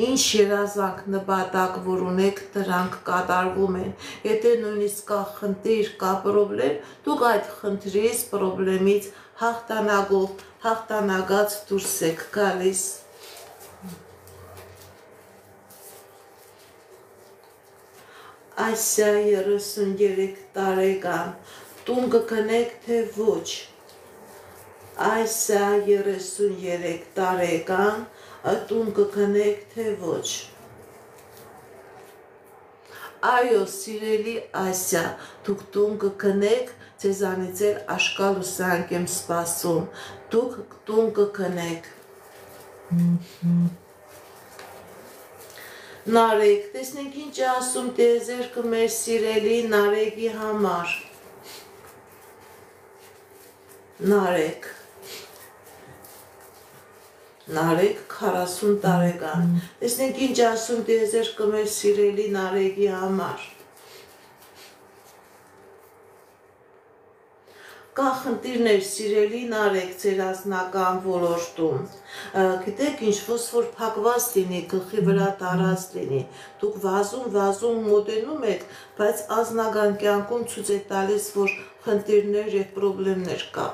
ինչ երազանք նպատակ, որ ունեք, դրանք կատարվում են։ Եթե նույնիսկ կա խնդիր, կա պրոբլեմ, դուք այդ խնդրից, պրոբլեմից հաղթանակով, հաղթանակած դուրս եք գալիս։ Այսա 33 տարեկան, տուն կգնեք թե ոչ։ Այսա 33 տարեկան, տուն կգնեք թե ոչ։ Այո, սիրելի Ասիա, դուք տուն կգնեք, ձեզանից էլ աշկալուսանք եմ սպասում, դուք տուն կգնեք։ Նարեկ, տեսնենք ինչ է ասում տիեզերքը մեր սիրելի Նարեկի համար։ Նարեկ 40 տարեկան, տեսնենք ինչ է ասում տիեզերքը մեր սիրելի Նարեկի համար։ Կա խնդիրներ, սիրելի Նարեկ, ձեր անձնական ոլորտում, գիտեք ինչ, ոսոր փակված լինի, գլխի վրա տարած լինի, դուք վազում մոտենում եք, բայց անձնական կյանքում ցույց է տալիս, որ խնդիրներ և պրոբլեմներ կա։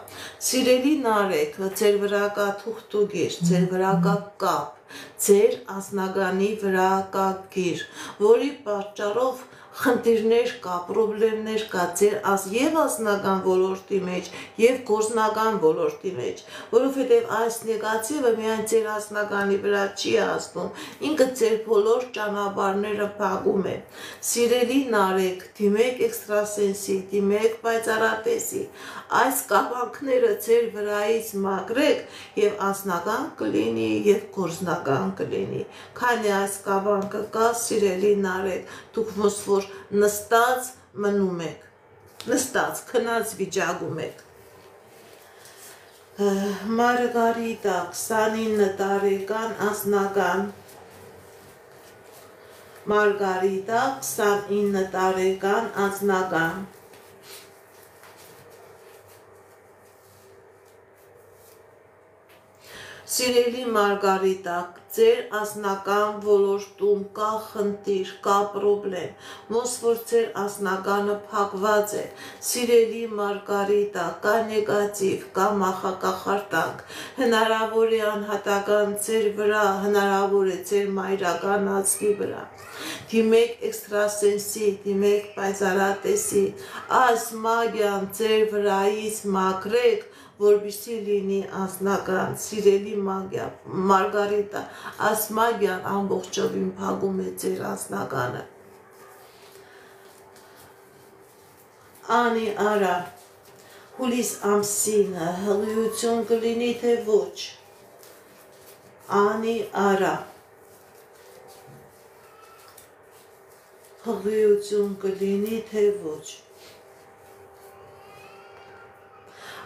Սիրելի Նարեկ, ձեր վրա կա թուղթուգիր, ձեր վրա կա կապ, ձեր անձնականի վրա կա գիր, որի պատճառով խնդիրներ կա, պրոբլեմներ կա ձեր և անձնական ոլորտի մեջ, և գործնական ոլորտի մեջ, որովհետև այս նեգատիվը միայն ձեր անձնականի վրա չի ազդում, ինքը ձեր բոլոր ճանապարհները փակում է։ Սիրելի Նարեկ, դիմեք էքստրասենսի, դիմեք պայծառատեսի, այս կապանքները ձեր վրայից մաքրեք և անձնական կլինի և գործնական կլինի։ Քանի այս կապանքը կա, սիրելի Նարեկ, դուք ոնց որ նստած մնում եք, նստած, քնած վիճակում եք։ Մարգարիտա 29 տարեկան անձնական Մարգարիտա 29 տարեկան անձնական Սիրելի Մարգարիտա, ձեր անձնական ոլորտում կա խնդիր, կա պրոբլեմ, ոնց որ ձեր անձնականը փակված է։ Սիրելի Մարգարիտա, կա նեգատիվ, կա մախակախարդանք, հնարավոր է անհատական ձեր վրա, հնարավոր է ձեր մայրական ազգի վրա։ Դիմեք էքստրասենսի, դիմեք պայծառատեսի, այս մագիան ձեր վրայից մաքրեք, որպեսզի լինի անձնական, սիրելի մագիա, Մարգարիտա, այս մագիան ամբողջովին փակում է ձեր անձնականը։ Անի արա, հուլիս ամսինը հղիություն կլինի թե ոչ։ Անի արա, հղիություն կլինի թե ոչ։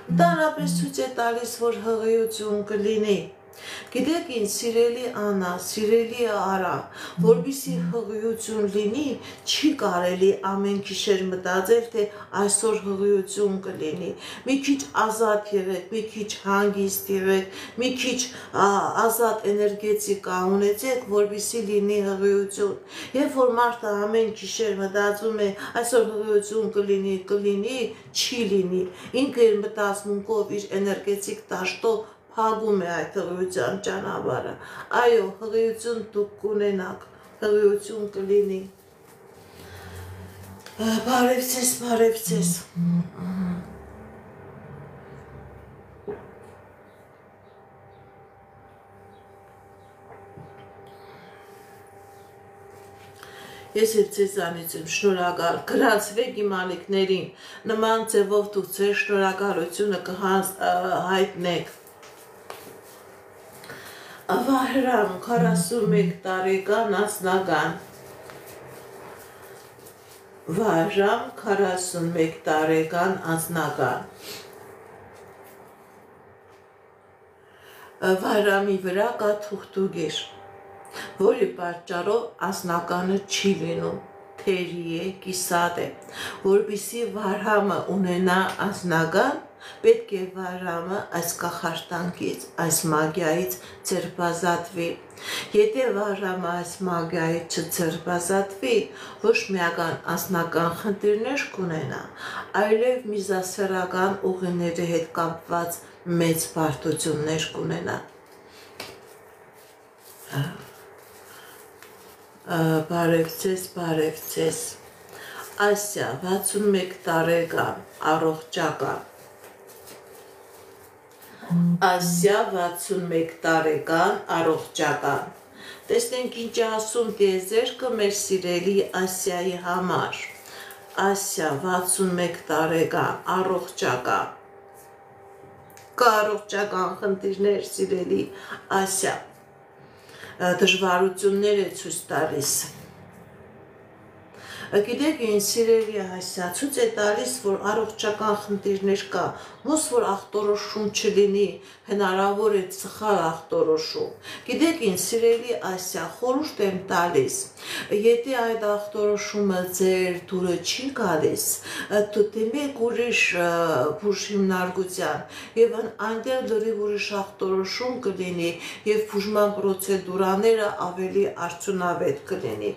Դարապես ցույց է տալիս, որ հղիություն կլինի, Գիտեք ինձ սիրելի Անա, սիրելի Արա, որպեսզի հղիություն լինի, չի կարելի ամեն գիշեր մտածել, թե այսօր հղիություն կլինի։ Մի քիչ ազատ եղեք, մի քիչ հանգիստ եղեք, մի քիչ ազատ էներգետիկա ունեցեք, որպեսզի լինի հղիություն։ Երբ որ մարդը ամեն գիշեր մտածում է, այսօր հղիություն կլինի, չի լինի։ Ինքը իր մտածմունքով, իր էներգետիկ դաշտով փակում է այդ հղիության ճանապարհը։ Այո, հղիություն դուք կունենաք, հղիություն կլինի։ Բարև ձեզ։ Ես էլ ձեզանից եմ շնորհակալ, գրանցվեք իմ ալիքներին, նման ձևով դուք ձեր շնորհակալությունը կհայտնեք։ Վահրամ 41 տարեկան անձնական Վահրամ 41 տարեկան անձնական Վահրամի վրա կա թուղթուգիր, որի պատճառով անձնականը չի լինում, թերի է, կիսատ է, որպեսզի Վահրամը ունենա անձնական, պետք է Վահրամը այս կախարդանքից, այս մագիայից ձերբազատվի։ Եթե Վահրամը այս մագիայից չձերբազատվի, ոչ միական անձնական խնդիրներ կունենա, այլև միզասեռական ուղիների հետ կապված մեծ բարդություններ կունենա։ Բարև ձեզ։ Ասիա 61 տարեկան առողջական Ասիա 61 տարեկան առողջական Տեսնենք ինչ ասում տիեզերքը մեր սիրելի Ասիայի համար Ասիա 61 տարեկան առողջական Կա առողջական խնդիրներ սիրելի Ասիա Դժվարություններ է ցույց տալիս Գիտեք ինձ սիրելի Ասիա ցույց է տալիս որ առողջական խնդիրներ կա ոնց որ ախտորոշում չլինի հնարավոր է սխալ ախտորոշում Գիտեք ինձ սիրելի Ասիա խորհուրդ եմ տալիս եթե այդ ախտորոշումը ձեր դուրը չի գալիս դիմեք ուրիշ բուժհիմնարկության եւ այնտեղ լրիվ ուրիշ ախտորոշում կլինի եւ բուժման պրոցեդուրաները ավելի արդյունավետ կլինի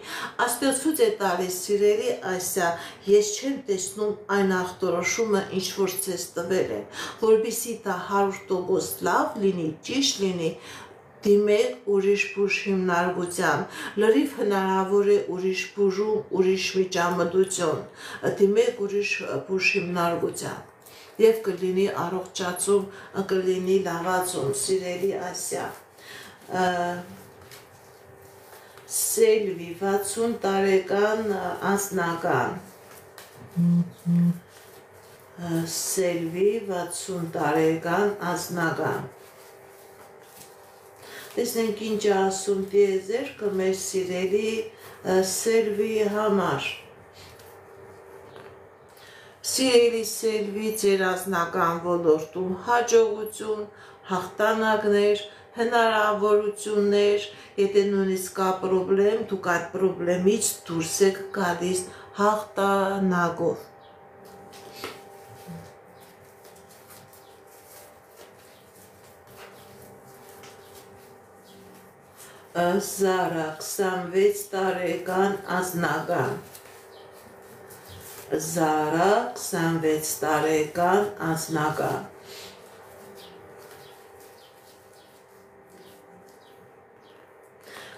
Աստված ցույց է տալիս սիրելի Ասիա ես չեմ տեսնում այն ախտորոշումը ինչ որ ցես տվել են որպեսզի դա 100% լավ լինի ճիշտ լինի դիմեք ուրիշ բուժհիմնարկության լրիվ հնարավոր է ուրիշ բուժում ուրիշ միջամտություն դիմեք ուրիշ բուժհիմնարկության եւ կլինի առողջացում կլինի լավացում սիրելի Ասիա Սելվի 60 տարեկան անձնական Սելվի 60 տարեկան անձնական Տեսնենք ինչ ասում տիեզերքը մեր սիրելի Սելվի համար Սիրելի Սելվի ձեր անձնական ոլորտում հաջողություն, հաղթանակներ հնարավորություններ, եթե նույնիսկ կա պրոբլեմ, դուք այդ պրոբլեմից դուրս եք գալիս հաղթանակով։ Զարա 26 տարեկան անձնական Զարա 26 տարեկան անձնական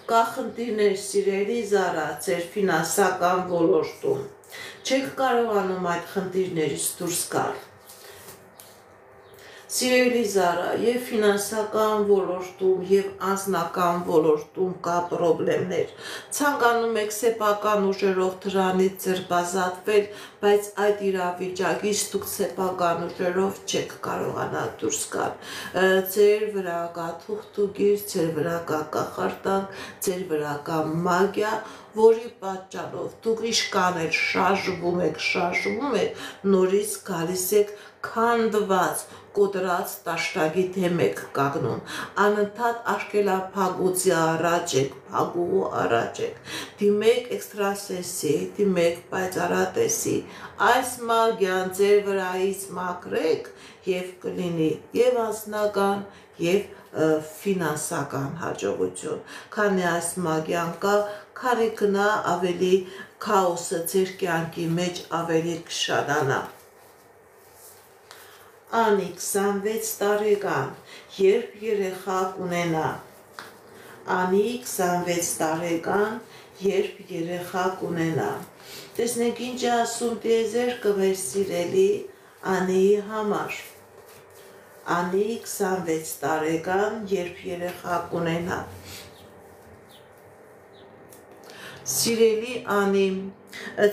Կա խնդիրներ սիրելի Զարա ձեր ֆինանսական ոլորտում չեք կարողանում այդ խնդիրներից դուրս գալ Սիրելի Զարա, եւ ֆինանսական ոլորտում եւ անձնական ոլորտում կա պրոբլեմներ ցանկանում եք սեփական ուժերով դրանից ձերբազատվել բայց այդ իրավիճակից դուք սեփական ուժերով չեք կարողանա դուրս գալ ձեր վրա կա թուղթուգիր ձեր վրա կա կախարդանք ձեր վրա կա մագիա որի պատճառով դուք իշքան էլ շարժվում եք նորից գալիս եք քանդված կոտրած տաշտակի դեմ եք կանգնում, անընդհատ աշկելափակուծի առաջ եք, փակուղու առաջ եք, դիմեք էքստրասենսի, դիմեք պայծառատեսի, այս մագյան ձեր վրայից մաքրեք և կլինի և անձնական, և ֆինանսական հաջողություն, քանի այս մագյան կա, քանի կնա ավելի քաոսը ձեր կյանքի մեջ ավելի կշատանա։ Անի 26 տարեկան, երբ երեխա կունենա, Անի 26 տարեկան, երբ երեխա կունենա, տեսնենք ինչ է ասում տիեզերքը մեր սիրելի Անիի համար, Անի 26 տարեկան, երբ երեխա կունենա, Սիրելի Անի,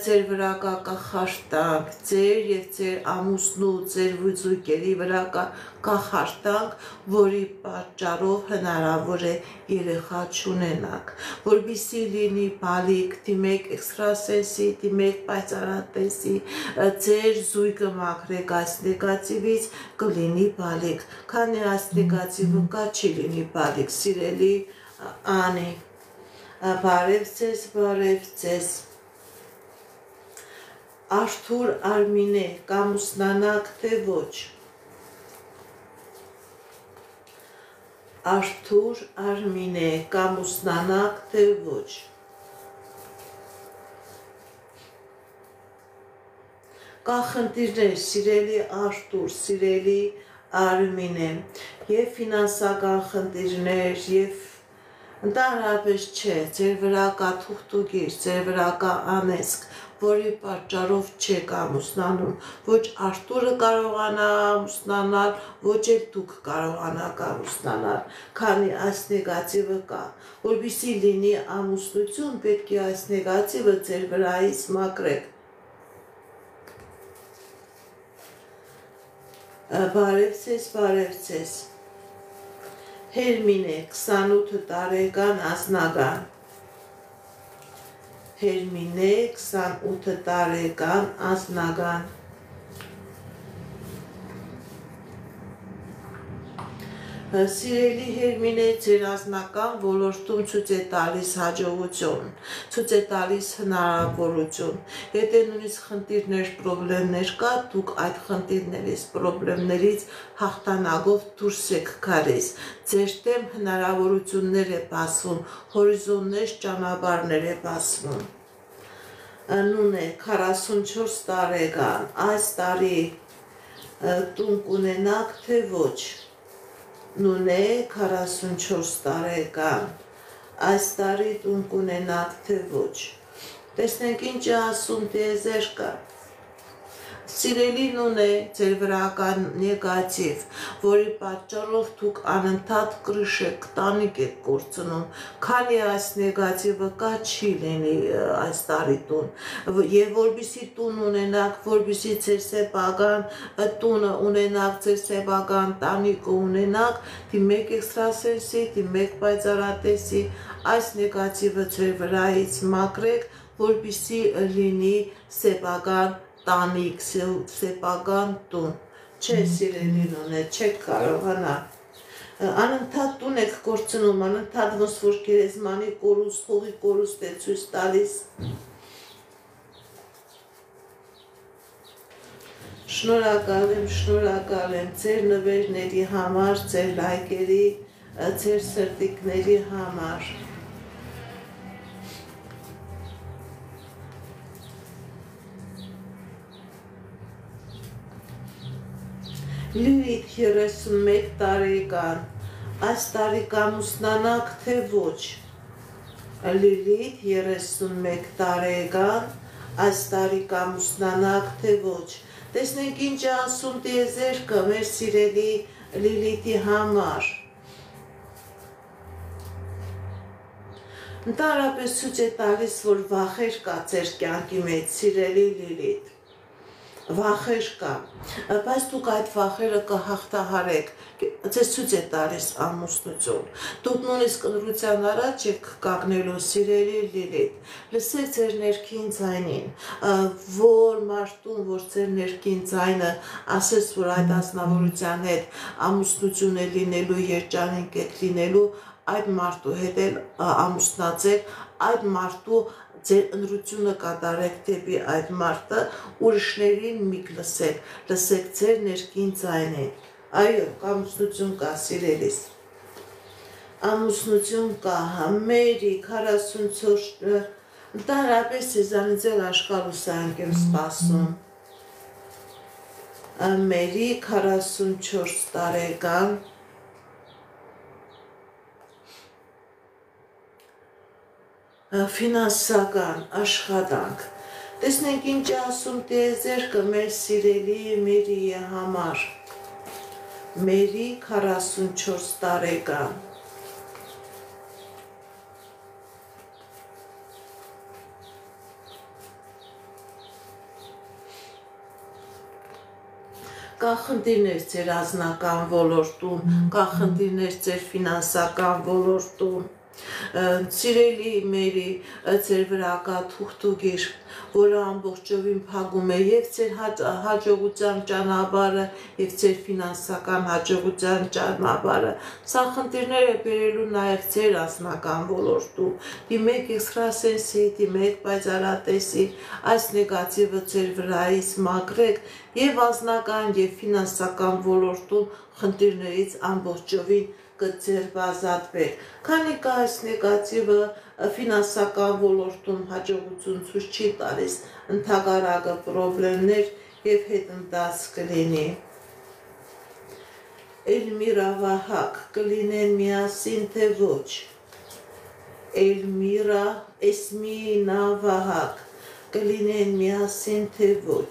ձեր վրա կա կախարդանք, ձեր և ձեր ամուսնու, ձեր զույգերի վրա կա կախարդանք, որի պատճառով հնարավոր է երեխա չունենաք, որպեսզի լինի բալիկ, դիմեք էքստրասենսի, դիմեք պայծառատեսի, ձեր զույգը մաքրեք այս նեգատիվից, կլինի բալիկ, քանի այս նեգատիվը կա չի լինի բալիկ, սիրելի Անի, բարև ձեզ, Արթուր Արմինե, կամուսնանաք թե ոչ, Արթուր Արմինե, կամուսնանաք թե ոչ, կա խնդիրներ, սիրելի Արթուր, սիրելի Արմինե, և ֆինանսական խնդիրներ, և ընդհանրապես չէ, ձեր վրա կա թուղթուգիր, ձեր վրա կա անեծք, որի պատճառով չեք ամուսնանում, ոչ Արթուրը կարողանա ամուսնանալ, ոչ էլ դուք կարողանաք ամուսնանալ, քանի այս նեգատիվը կա, որպեսզի լինի ամուսնություն, պետք է այս նեգատիվը ձեր վրայից մաքրեք։ Բարև ձեզ, Հերմինե, 28 տարեկան ազնագան, Հերմինե, 28 տարեկան ազնագան, Սիրելի Հերմինե, ձեր անձնական ոլորտում ցույց է տալիս հաջողություն, ցույց է տալիս հնարավորություն, եթե նույնիսկ խնդիրներ, պրոբլեմներ կա, դուք այդ խնդիրներից, պրոբլեմներից հաղթանակով դուրս եք գալիս, ձեր դեմ հնարավորություններ է բացվում, հորիզոններ, ճանապարհներ է բացվում։ Նունե, 44 տարեկան, այս տարի տուն կունենաք թե ոչ, Նունե, 44 տարեկան, այս տարի տուն կունենաք թե ոչ, տեսնենք ինչ է ասում տիեզերքը, սիրելի Նունե, ձեր վրա կա նեգատիվ, որի պատճառով դուք անընդհատ կրիշ եք, տանիք եք կորցնում, քանի այս նեգատիվը կա չի լինի այս տարի տուն, և որպեսզի տուն ունենաք, որպեսզի ձեր սեփական տունը ունենաք, ձեր սեփական տանիքը ունենաք, դիմեք էքստրասենսի, դիմեք պայծառատեսի, այս նեգատիվը ձեր վրայից մաքրեք, որպեսզի լինի սեփական տանիք, սեփական տուն, չէ սիրելի Նունե, չեք կարողանա, անընդհատ տուն եք կորցնում, անընդհատ ոնց որ գերեզմանի կորուստ, հողի կորուստ է ցույց տալիս, շնորհակալ եմ ձեր նվերների համար, ձեր լայքերի, ձեր սրտիկների համար, Լիլիթ 31 տարեկան, այս տարի կամուսնանաք թե ոչ, Լիլիթ 31 տարեկան, այս տարի կամուսնանաք թե ոչ, տեսնենք ինչ է ասում տիեզերքը մեր սիրելի Լիլիթի համար, Ընդհանրապես ցույց է տալիս, որ վախեր կա ձեր կյանքի մեջ, սիրելի Լիլիթ, վախեր կա, բայց դուք այդ վախերը կհաղթահարեք, ձեզ ցույց է տալիս ամուսնություն, դուք նույնիսկ ընտրության առաջ եք կանգնելու սիրելի Լիլիթ, լսեք ձեր ներքին ձայնին, որ մարդուն, որ ձեր ներքին ձայնը ասես, որ այդ ազնվորության հետ ամուսնություն է լինելու, երջանիկ եք լինելու, այդ մարդու հետ էլ ամուսնացեք, այդ մարդու ձեր ընտրությունը կատարեք դեպի այդ մարդը, ուրիշներին միք լսեք ձեր ներքին ձայնին, այո, ամուսնություն կա սիրելիս, ամուսնություն կա, Մերի 44, ընդհանրապես ձեզանից էլ աշխարհուսանք եմ սպասում, Մերի 44 տարեկան, ֆինանսական աշխատանք, տեսնենք ինչ ասում տիեզերքը մեր սիրելի Մերիի համար, Մերի 44 տարեկան, կա խնդիրներ ձեր անձնական ոլորտում, կա խնդիրներ ձեր ֆինանսական ոլորտում, սիրելի Մերի, ձեր վրա կա թուղթուգիր, որը ամբողջովին փակում է և ձեր հաջողության ճանապարհը, և ձեր ֆինանսական հաջողության ճանապարհը, սա խնդիրներ է բերելու նաև ձեր անձնական ոլորտում, դիմեք էքստրասենսի, դիմեք պայծառատեսի, այս նեգատիվը ձեր վրայից մաքրեք և անձնական և ֆինանսական ոլորտում խնդիրներից ամբողջովին կձերբազատվեք, քանի կա այս նեգատիվը ֆինանսական ոլորտում հաջողություն ցույց չի տալիս, ընդհակառակը պրոբլեմներ և հետընթաց կլինի, Էլմիրա Վահակ, կլինեն միասին թե ոչ, Էսմինա Վահակ, կլինեն միասին թե ոչ,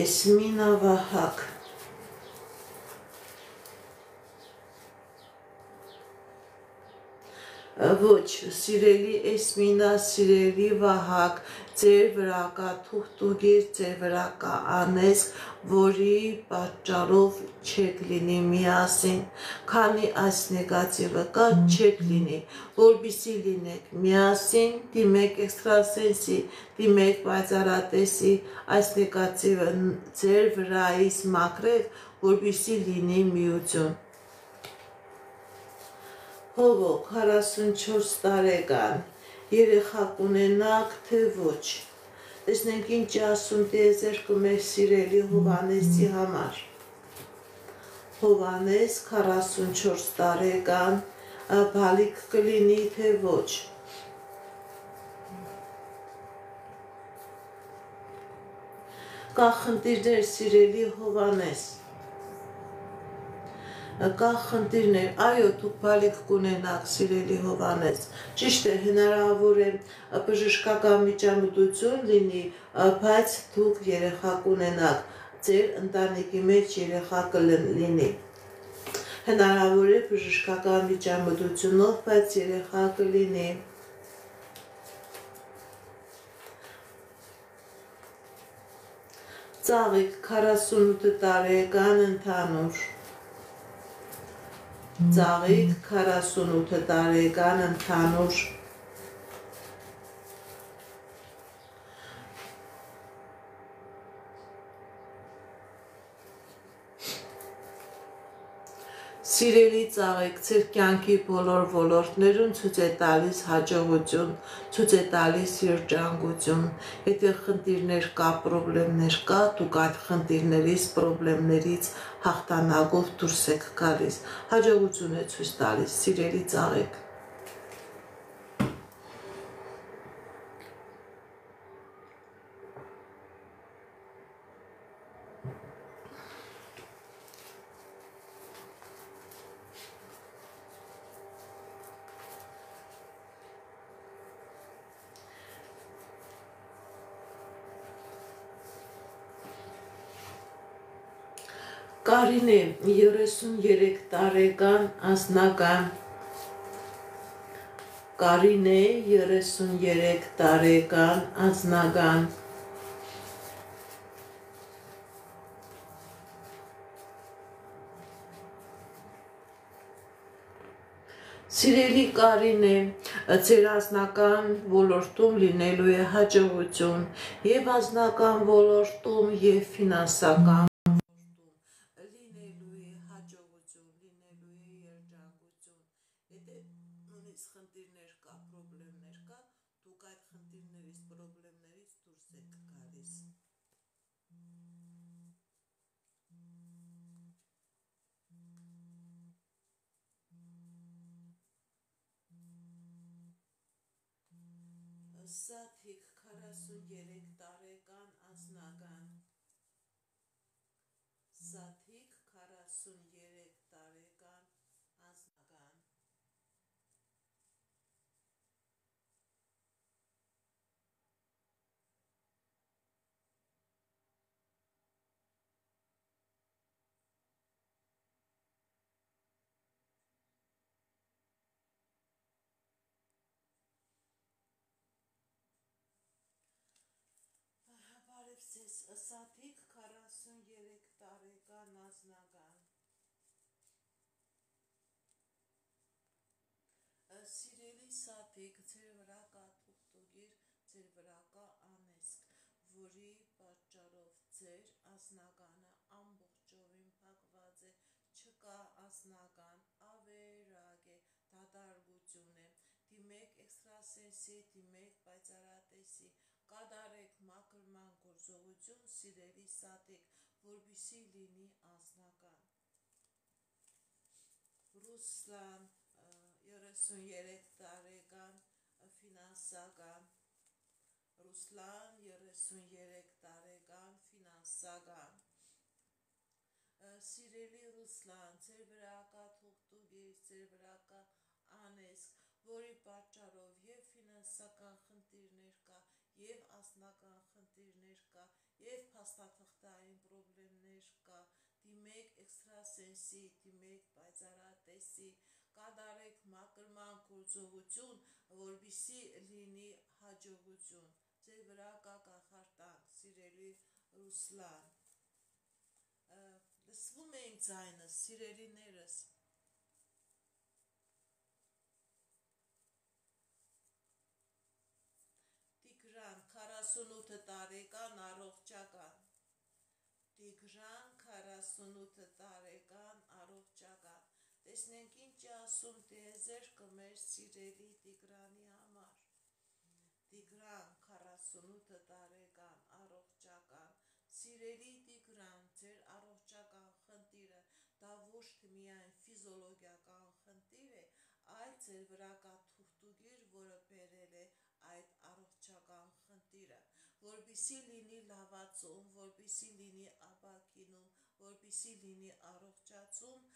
Էսմինա Վահակ, ոչ, սիրելի Էսմինա, սիրելի Վահակ, ձեր վրա կա թուղթուգիր, ձեր վրա կա անեծք, որի պատճառով չեք լինի միասին, քանի այս նեգատիվը կա, չեք լինի, որպեսզի լինեք միասին, դիմեք էքստրասենսի, դիմեք պայծառատեսի, այս նեգատիվը ձեր վրայից մաքրեք, որպեսզի լինի միություն, Հովոք 44 տարեկան, երեխա կունենաք թե ոչ, տեսնենք ինչ ասում տիեզերքը մեր սիրելի Հովհաննեսի համար, Հովհաննես 44 տարեկան, բալիկ կլինի թե ոչ, կա խնդիրներ սիրելի Հովհաննես, կա խնդիրներ, այո, դուք բալիկ կունենաք, սիրելի Հովհաննես, ճիշտ է, հնարավոր է բժշկական միջամտություն լինի, բայց դուք երեխա կունենաք, ձեր ընտանիքի մեջ երեխա կլինի, հնարավոր է բժշկական միջամտությունով, բայց երեխա կլինի, Ծաղիկ 48 տարեկան ընդհանուր, Ծաղիկ 48 տարեկան ընդհանուր, Սիրելի Ծաղիկ, ձեր կյանքի բոլոր ոլորտներում ցույց է տալիս հաջողություն, ցույց է տալիս երջանկություն, եթե խնդիրներ կա, պրոբլեմներ կա, դուք այդ խնդիրներից, պրոբլեմներից հաղթանակով դուրս եք գալիս, հաջողություն է ցույց տալիս, սիրելի Ծաղիկ, Կարինե 33 տարեկան անձնական, Կարինե 33 տարեկան անձնական, Սիրելի Կարինե, ձեր անձնական ոլորտում լինելու է հաջողություն եւ անձնական ոլորտում եւ ֆինանսական ոլորտում լինելու է հաջողություն, լինելու է երջանկություն։ Եթե նույնիսկ խնդիրներ կա, խնդիրներ կա, դուք այդ խնդիրներից, խնդիրներից դուրս եք գալիս։ Սաթիկ 43 տարեկան անձնական Սաթիկ 43 տարեկան անձնական Բարև ձեզ, Սաթիկ 43 տարեկան անձնական Սիրելի Սաթիկ, ձեր վրա կա թուղթուգիր, ձեր վրա կա անեծք, որի պատճառով ձեր անձնականը ամբողջովին փակված է, չկա անձնական, ավերակ է, դատարկություն է, դիմեք էքստրասենսի, դիմեք պայծառատեսի, կատարեք մաքրման գործողություն, սիրելի Սաթիկ, որպեսզի լինի անձնական։ Ռուսլան 33 տարեկան ֆինանսական Ռուսլան 33 տարեկան ֆինանսական Սիրելի Ռուսլան, ձեր վրա կա թուղթուգիր, ձեր վրա կա անեծք, որի պատճառով եւ ֆինանսական խնդիրներ կա, եւ անձնական խնդիրներ կա, եւ փաստաթղթային խնդիրներ կա, դիմեք էքստրասենսի, դիմեք պայծառատեսի, կատարեք մաքրման գործողություն, որպեսզի լինի հաջողություն։ Ձեր վրա կա կախարդանք, սիրելի Ռուսլան։ Լսվում է իմ ձայնս, սիրելիներս։ Տիգրան 48 տարեկան առողջական Տիգրան 48 տարեկան առողջական Տեսնենք ինչ է ասում տիեզերքը մեր սիրելի Տիգրանի համար։ Տիգրան 48 տարեկան առողջական Սիրելի Տիգրան, ձեր առողջական խնդիրը դա ոչ թե միայն ֆիզիոլոգիական խնդիր է, այլ ձեր վրա կա թուղթուգիր, որը բերել է այդ առողջական խնդիրը, որպեսզի լինի լավացում, որպեսզի լինի ապակինում, որպեսզի լինի առողջացում,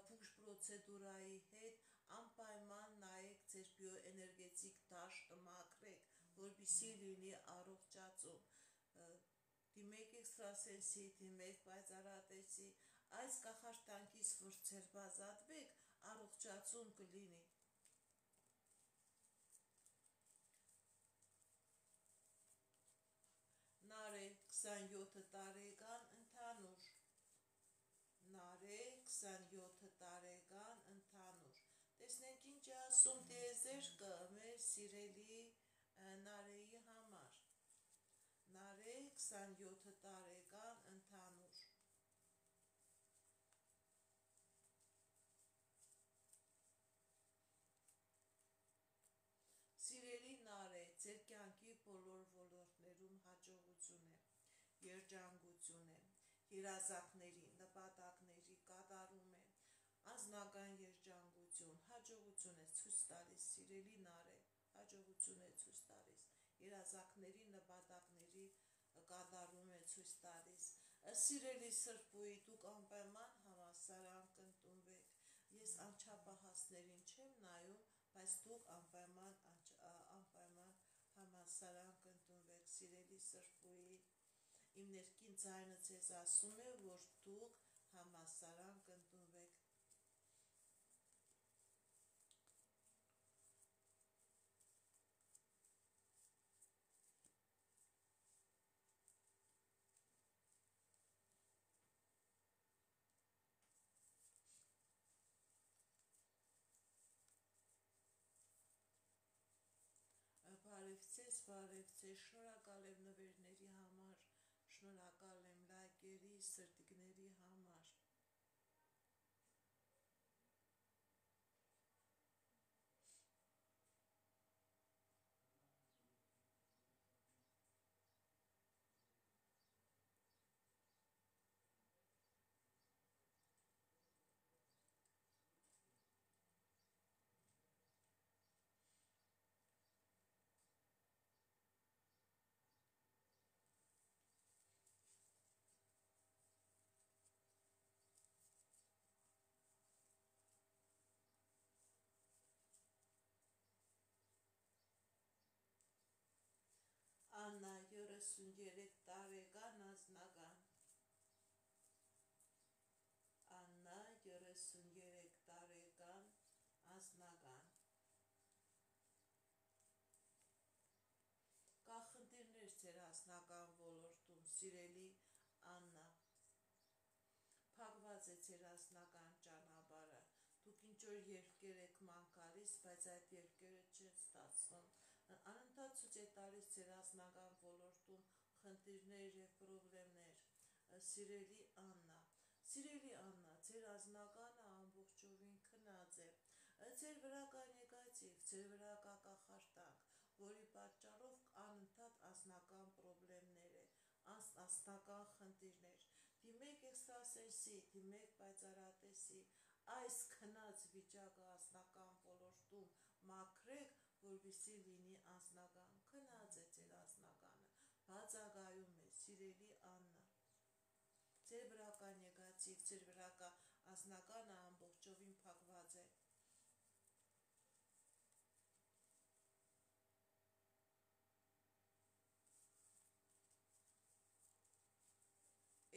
բուժ պրոցեդուրայի հետ անպայման նայեք ձեր բիոէներգետիկ դաշտը մաքրեք, որպեսզի լինի առողջացում, դիմեք էքստրասենսի, դիմեք պայծառատեսի, այս կախարդանքից որ ձերբազատվեք, առողջացում կլինի։ Նարե 27 տարեկան ընդհանուր Նարե 27 տարեկան ընդհանուր Տեսնենք ինչ է ասում տիեզերքը մեր սիրելի Նարեի համար Նարե 27 տարեկան ընդհանուր Սիրելի Նարե, ձեր կյանքի բոլոր ոլորտներում հաջողություն է, երջանկություն է, երազանքների, նպատակների կատարում է, անձնական երջանկություն, հաջողություն է ցույց տալիս, սիրելի Նարե, հաջողություն է ցույց տալիս, երազանքների, նպատակների կատարում է ցույց տալիս։ Սիրելի Սրբուի, դուք անպայման համալսարան կընդունվեք։ Ես անչափահասներին չեմ նայում, բայց դուք անպայման համալսարան կընդունվեք, սիրելի Սրբուի, իմ ներքին ձայնը ձեզ ասում է, որ դուք համալսարան կընդունվեք։ Բարևձե, շնորհակալ եմ նվերների համար, շնորհակալ եմ լայքերի, սրտիկների համար։ Աննա 33 տարեկան անձնական։ Աննա 33 տարեկան անձնական։ Կա խնդիրներ ձեր անձնական ոլորտում, սիրելի Աննա, փակված է ձեր անձնական ճանապարհը, դուք ինչ որ երկեր եք ման գալիս, բայց այդ երկերը չեն ստացվում, անընդհատ ցույց է տալիս ձեր անձնական ոլորտում խնդիրներ եւ պրոբլեմներ, Սիրելի Աննա, ձեր անձնականը ամբողջովին քնած է, ձեր վրա կա նեգատիվ, ձեր վրա կա կախարդանք, որի պատճառով անընդհատ անձնական պրոբլեմներ է, անձնական խնդիրներ, դիմեք էքստրասենսի, դիմեք պայծառատեսի, այս քնած վիճակը անձնական ոլորտում մաքրեք, որպեսզի լինի անձնական, քնած է ձեր անձնականը, բացակայում է, սիրելի Աննա, ձեր վրա կա նեգատիվ, ձեր վրա կա անձնականը ամբողջովին փակված է։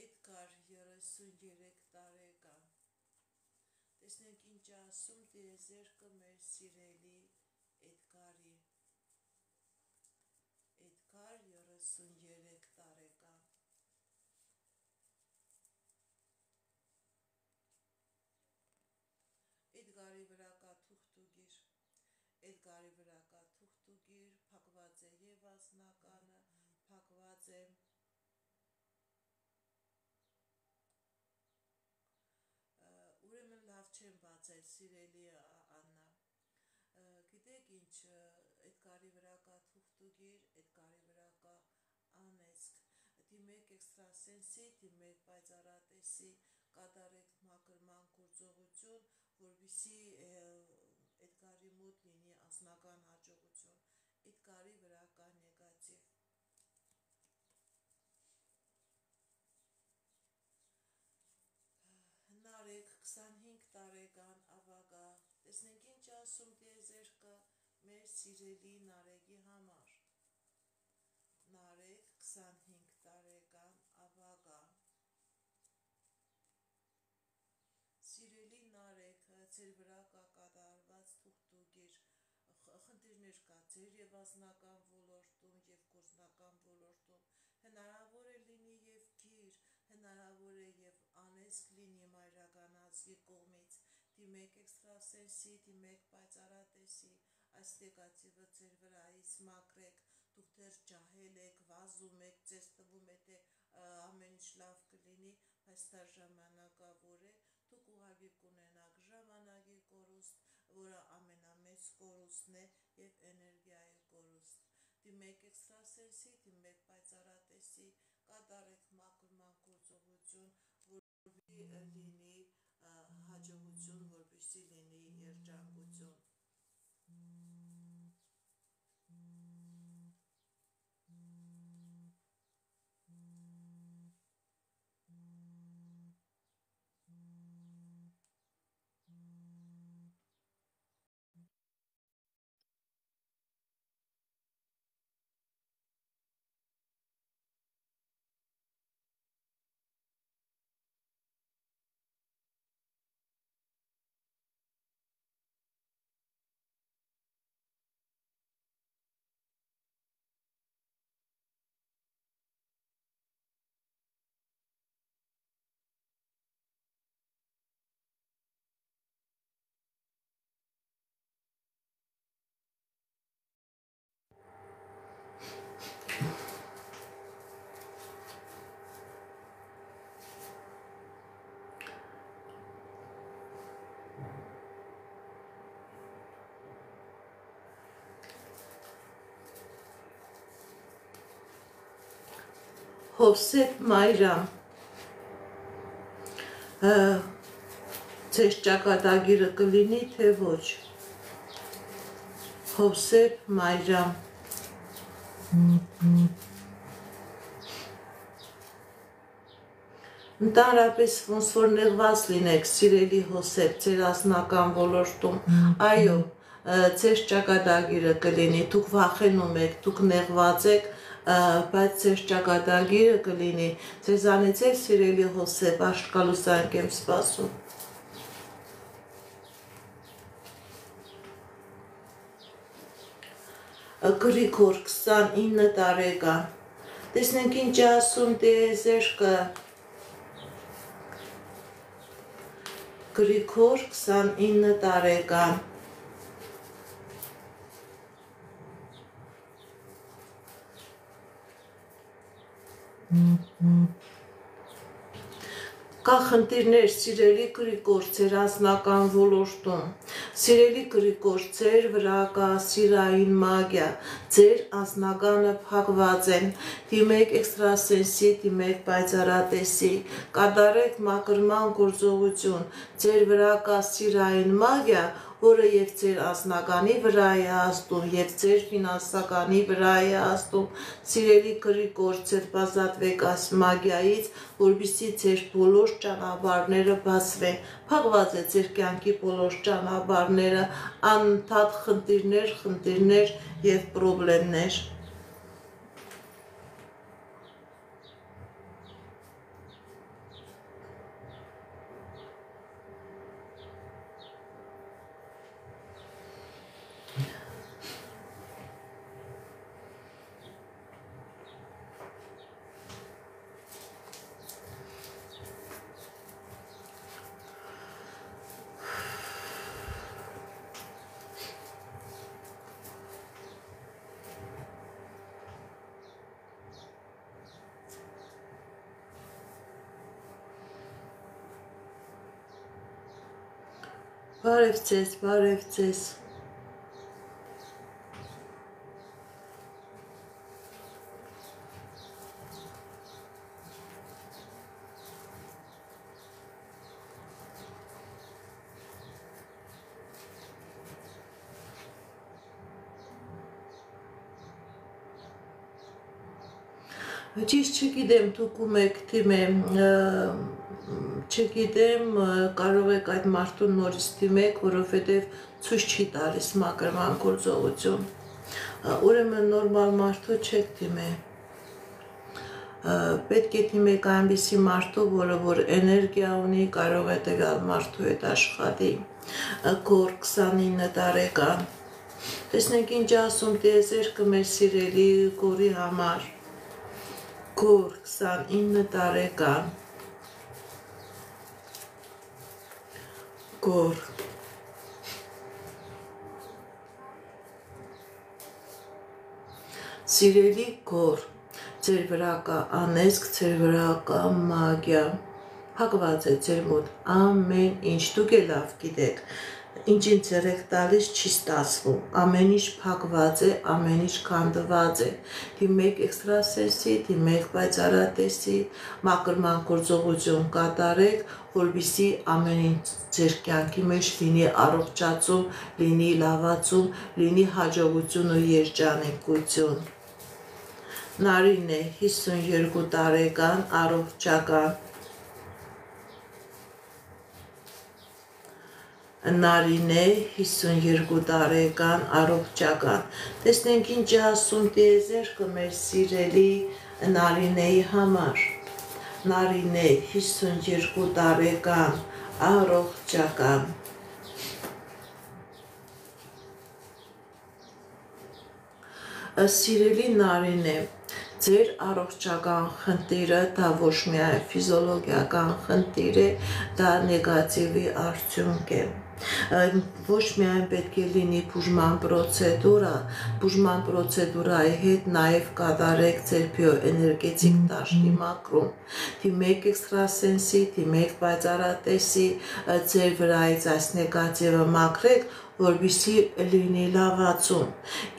Էդգար 33 տարեկան։ Տեսնենք ինչ ասում տիեզերքը մեր սիրելի Էդգարի։ Էդգար 33 տարեկան։ Էդգարի վրա կա թուղթուգիր, Էդգարի վրա կա թուղթուգիր, փակված է եւ անձնականը, փակված է ուրեմն լավ չեմ բացել, սիրելի Աննա, գիտեք ինչ, Էդգարի վրա կա թուղթուգիր, Էդգարի վրա կա անեծք, դիմեք էքստրասենսի, դիմեք պայծառատեսի, կատարեք մաքրման գործողություն, որպեսզի Էդգարի մոտ լինի անձնական հաջողություն, Էդգարի վրա կա նեգատիվ։ Նարեկ 25 տարեկան ավագա, տեսնենք ինչ ասում տիեզերքը մեր սիրելի Նարեկի համար։ Նարեկ 25 տարեկան ավագա։ Սիրելի Նարեկ, ձեր վրա կա կատարված թուղթուգիր, խնդիրներ կա ձեր եւ անձնական ոլորտում եւ գործնական ոլորտում, հնարավոր է լինի եւ գիր, հնարավոր է եւ անեծք լինի մայրական ազգի կողմից, դիմեք էքստրասենսի, դիմեք պայծառատեսի, այս նեգատիվը ձեր վրայից մաքրեք, դուք դեռ ջահել եք, վազում եք, ձեզ թվում է թե ամեն ինչ լավ կլինի, բայց դա ժամանակավոր է, դուք ուղղակի կունենաք ժամանակի կորուստ, որը ամենամեծ կորուստն է եւ էներգիայի կորուստ, դիմեք էքստրասենսի, դիմեք պայծառատեսի, կատարեք մաքրման գործողություն, որպեսզի լինի հաջողություն, որպեսզի լինի երջանկություն։ Հովսեփ Մայրամ, ձեր ճակատագիրը կլինի, թե ոչ։ Հովսեփ Մայրամ, Ընդհանրապես ոնց որ նեղված լինեք, սիրելի Հովսեփ, ձեր անձնական ոլորտում, այո, ձեր ճակատագիրը կլինի, դուք վախենում եք, դուք նեղված եք, բայց ձեր ճակատագիրը կլինի, ձեզանից էլ սիրելի Հովսեփ, աշկալուսանք եմ սպասում։ Գրիգոր 29 տարեկան, տեսնենք ինչ ասում տիեզերքը, Գրիգոր 29 տարեկան, Կա խնդիրներ, սիրելի Գրիգոր, ձեր անձնական ոլորտում, սիրելի Գրիգոր, ձեր վրա կա սիրային մագիա, ձեր անձնականը փակված են, դիմեք էքստրասենսի, դիմեք պայծառատեսի, կատարեք մաքրման գործողություն, ձեր վրա կա սիրային մագիա, որը և ձեր անձնականի վրա է ազդում, և ձեր ֆինանսականի վրա է ազդում, սիրելի Գրիգոր, ձերբազատվեք այս մագիայից, որպեսզի ձեր բոլոր ճանապարհները բացվեն, փակված է ձեր կյանքի բոլոր ճանապարհները, անընդհատ խնդիրներ և պրոբլեմներ։ Բարև ձեզ, բարև ձեզ։ Ճիշտ չգիտեմ, դուք ում եք թիմեմ, չգիտեմ, կարող եք այդ մարդուն նորից թիմեք, որովհետև ցույց չի տալիս մաքրման գործողություն։ Ուրեմն նորմալ մարդու չեք թիմել։ Պետք է թիմեք այնպիսի մարդու, որը որ էներգիա ունի, կարող է տվյալ մարդու հետ աշխատի։ Գոր 29 տարեկան։ Տեսնենք ինչ ասում տիեզերքը մեր սիրելի Գորի համար։ Գոր 29 տարեկան, Գոր, սիրելի Գոր, ձեր վրա կա անեզք, ձեր վրա կա մագիա, փակված է ձեր մոտ ամեն ինչ, դուք էլ լավ գիտեք, ինչին ձեր եք տալիս չի ստացվում, ամեն ինչ փակված է, ամեն ինչ քանդված է, դիմեք էքստրասենսի, դիմեք պայծառատեսի, մաքրման գործողություն կատարեք, որպեսզի ամեն ինչ ձեր կյանքի մեջ լինի առողջացում, լինի լավացում, լինի հաջողություն ու երջանկություն։ Նարին է 52 տարեկան, առողջական։ Նարին է 52 տարեկան, առողջական։ Տեսնենք ինչ ասում տիեզերքը մեր սիրելի Նարինեի համար։ Նարին է 52 տարեկան, առողջական։ Սիրելի Նարինե, ձեր առողջական խնդիրը դա ոչ միայն ֆիզիոլոգիական խնդիր է, դա նեգատիվի արդյունք է։ Ոչ միայն պետք է լինի բուժման պրոցեդուրայի հետ նաև կատարեք ձեր բիոէներգետիկ դաշտի մակրում, դիմեք էքստրասենսի, դիմեք պայծառատեսի, ձեր վրայից այս նեգատիվը մաքրեք, որպեսզի լինի լավացում,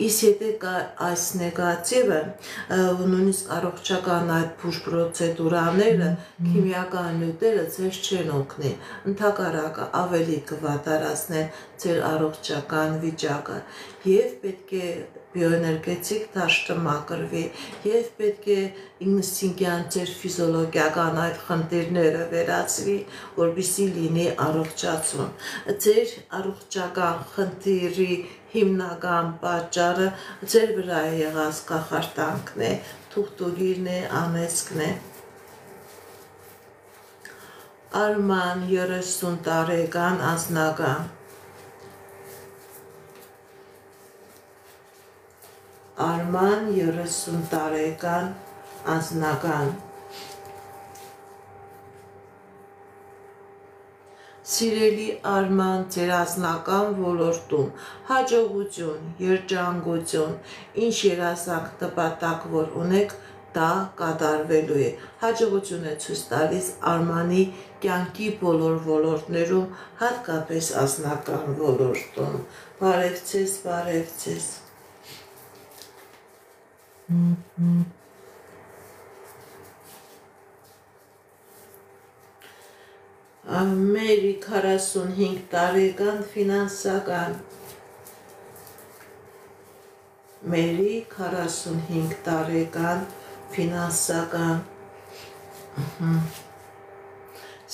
իսկ եթե կա այս նեգատիվը, նույնիսկ առողջական այդ բուժ պրոցեդուրաները, քիմիական նյութերը ձեզ չեն օգնի, ընդհակառակը ավելի կվատարացնեն ձեր առողջական վիճակը, եւ պետք է բիոէներգետիկ դաշտը մաքրվի, եւ պետք է 95-յան ձեր ֆիզիոլոգիական այդ խնդիրները վերացվի, որպեսզի լինի առողջացում։ Ձեր առողջական խնդիրի հիմնական պատճառը ձեր վրա եղած կախարդանքն է, թուղթուգիրն է, անեծքն է։ Արման 30 տարեկան անձնական Արման 30 տարեկան անձնական Սիրելի Արման, ձեր անձնական ոլորտում հաջողություն, երջանկություն, ինչ երազանք նպատակ որ ունեք, դա կատարվելու է։ Հաջողություն է ցույց տալիս Արմանի կյանքի բոլոր ոլորտներում, հատկապես անձնական ոլորտում։ Բարև ձեզ, բարև ձեզ։ Մերի 45 տարեկան ֆինանսական Մերի 45 տարեկան ֆինանսական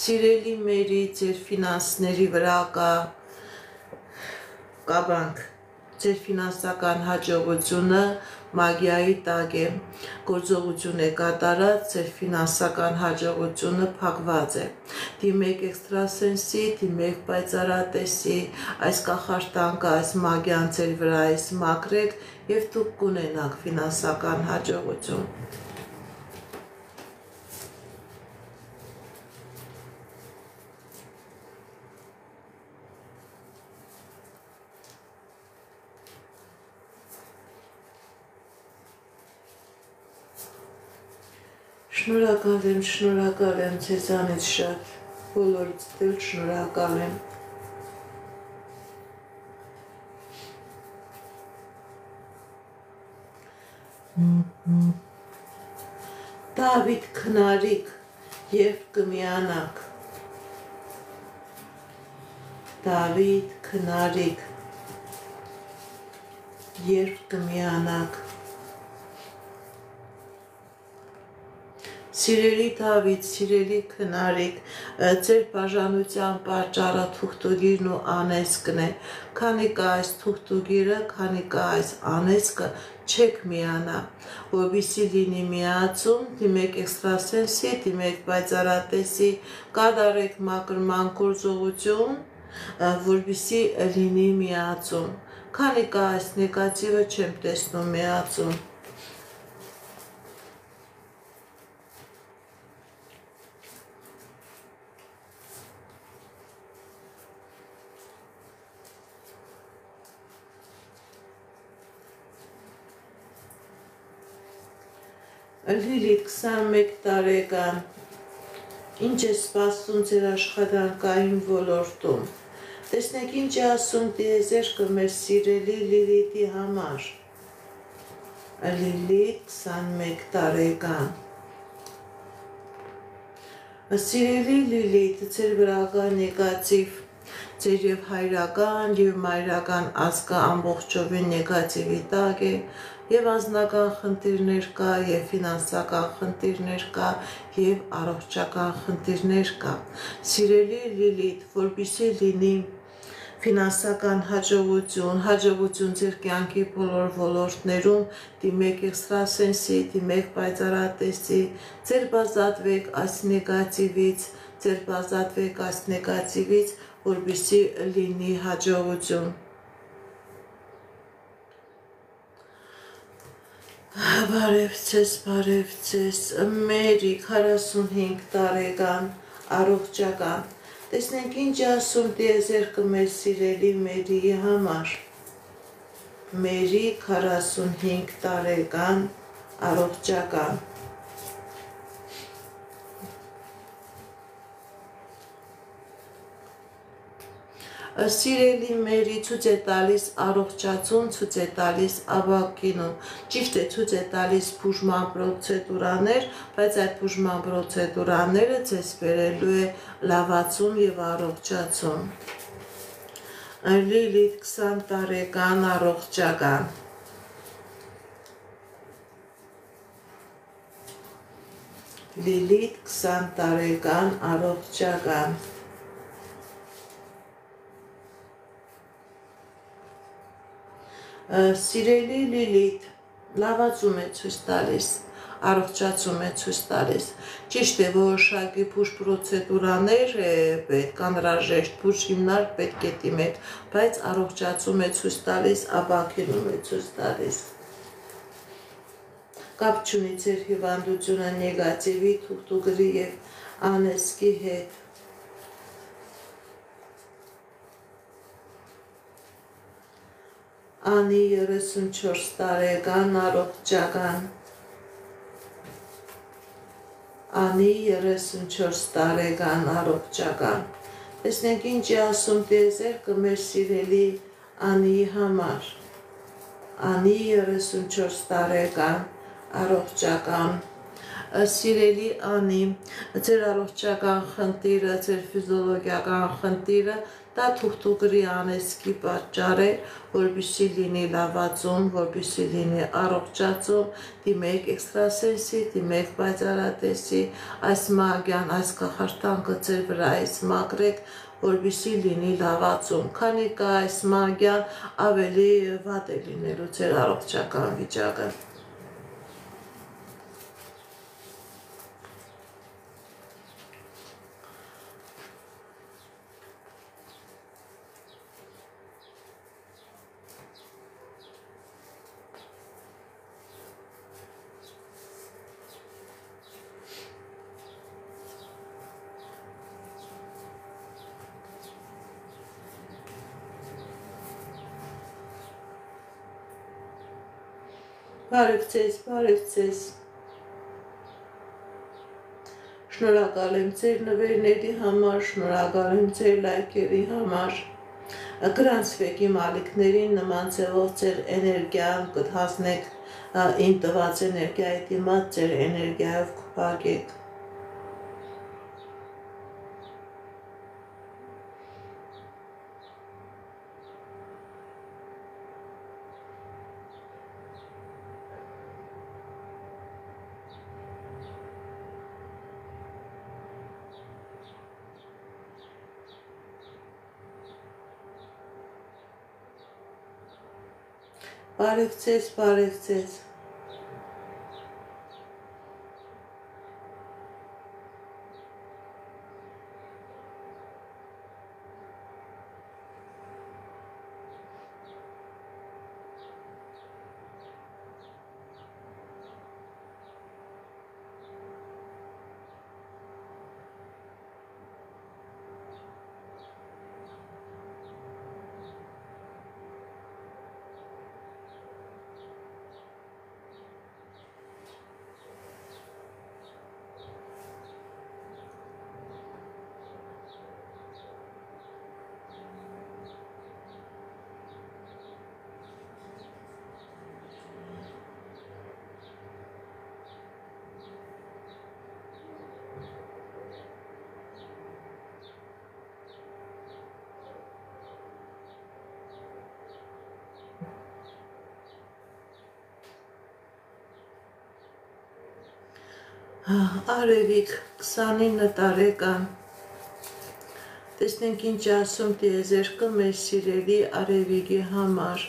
Սիրելի Մերի, ձեր ֆինանսների վրա կա կաբանք, ձեր ֆինանսական հաջողությունը մագիայի տակ է, գործողություն է կատարած, ձեր ֆինանսական հաջողությունը փակված է։ Դիմեք էքստրասենսի, դիմեք պայծառատեսի, այս կախարդանքը, այս մագիան ձեր վրայից մաքրեք եւ դուք կունենաք ֆինանսական հաջողություն։ Շնորհակալ եմ ձեզանից շատ, բոլորից դել շնորհակալ եմ։ Դավիթ քնարիք եւ կմիանաք։ Դավիթ քնարիք եւ կմիանաք։ Սիրելի Դավիթ, սիրելի քնարիք, ձեր բաժանության պատճառը թուղթուգիրն ու անեծքն է, քանի կա այս թուղթուգիրը, քանի կա այս անեծքը, չեք միանա, որպեսզի լինի միացում, դիմեք էքստրասենսի, դիմեք պայծառատեսի, կատարեք մաքրման գործողություն, որպեսզի լինի միացում, քանի կա այս նեգատիվը, չեմ տեսնում միացում։ Լիլիթ 21 տարեկան, ինչ է սպասում ձեր աշխատանքային ոլորտում, տեսնեք ինչ է ասում տիեզերքը մեր սիրելի Լիլիթի համար, Լիլիթ 21 տարեկան, սիրելի Լիլիթ, ձեր վրա կա նեգատիվ, ձեր և հայրական և մայրական ազգը ամբողջովին նեգատիվի տակ է, և անձնական խնդիրներ կա, և ֆինանսական խնդիրներ կա, և առողջական խնդիրներ կա։ Սիրելի Լիլիթ, որպեսզի լինի ֆինանսական հաջողություն ձեր կյանքի բոլոր ոլորտներում, դիմեք էքստրասենսի, դիմեք պայծառատեսի, ձեր բազատվեք այս նեգատիվից, որպեսզի լինի հաջողություն։ Բարև ձեզ, Մերի 45 տարեկան, առողջական, Տեսնենք ինչ ասում տիեզերքը մեր սիրելի Մերիի համար։ Մերի 45 տարեկան առողջական։ Սիրելի Մերի ցույց է տալիս առողջացում, ցույց է տալիս ավակինում, ճիշտ է ցույց է տալիս բուժման պրոցեդուրաներ, բայց այդ բուժման պրոցեդուրաները ձեզ բերելու է լավացում եւ առողջացում։ Լիլիթ 20 տարեկան առողջական։ Լիլիթ 20 տարեկան առողջական։ Սիրելի Լիլիթ, լավացում է ցույց տալիս, առողջացում է ցույց տալիս։ Ճիշտ է, որոշակի բուժ պրոցեդուրաներ պետք, անհրաժեշտ բուժ հիմնարկ պետք է դիմեք, բայց առողջացում է ցույց տալիս, ապակինում է ցույց տալիս։ Կապ չունի ձեր հիվանդությունը նեգատիվի, թուղթուգրի եւ անեզկի հետ։ Անի 34 տարեկան առողջական։ Անի 34 տարեկան առողջական։ Տեսնենք ինչ է ասում տիեզերքը մեր սիրելի Անիի համար։ Անի 34 տարեկան առողջական։ Սիրելի Անի, ձեր առողջական խնդիրը, ձեր ֆիզիոլոգիական խնդիրը դա թուղթուգրի անեզկի պատճառ է, որպեսզի լինի լավացում, որպեսզի լինի առողջացում, դիմեք էքստրասենսի, դիմեք պայծառատեսի, այս մագյան, այս կախարդանքը ձեր վրայից մաքրեք, որպեսզի լինի լավացում, քանի կա այս մագյան ավելի վատ է լինելու ձեր առողջական վիճակը։ Բարև ձեզ, բարև ձեզ։ Շնորհակալ եմ ձեր նվերների համար, շնորհակալ եմ ձեր լայքերի համար։ Գրանցվեք իմ ալիքներին, նման ձևով ձեր էներգիան կհասնեք իմ տված էներգիայի դիմաց, ձեր էներգիայով կփակեք։ Բարև ձեզ, բարև ձեզ։ Արևիկ 29 տարեկան։ Տեսնենք ինչ ասում տիեզերքը մեր սիրելի Արևիկի համար։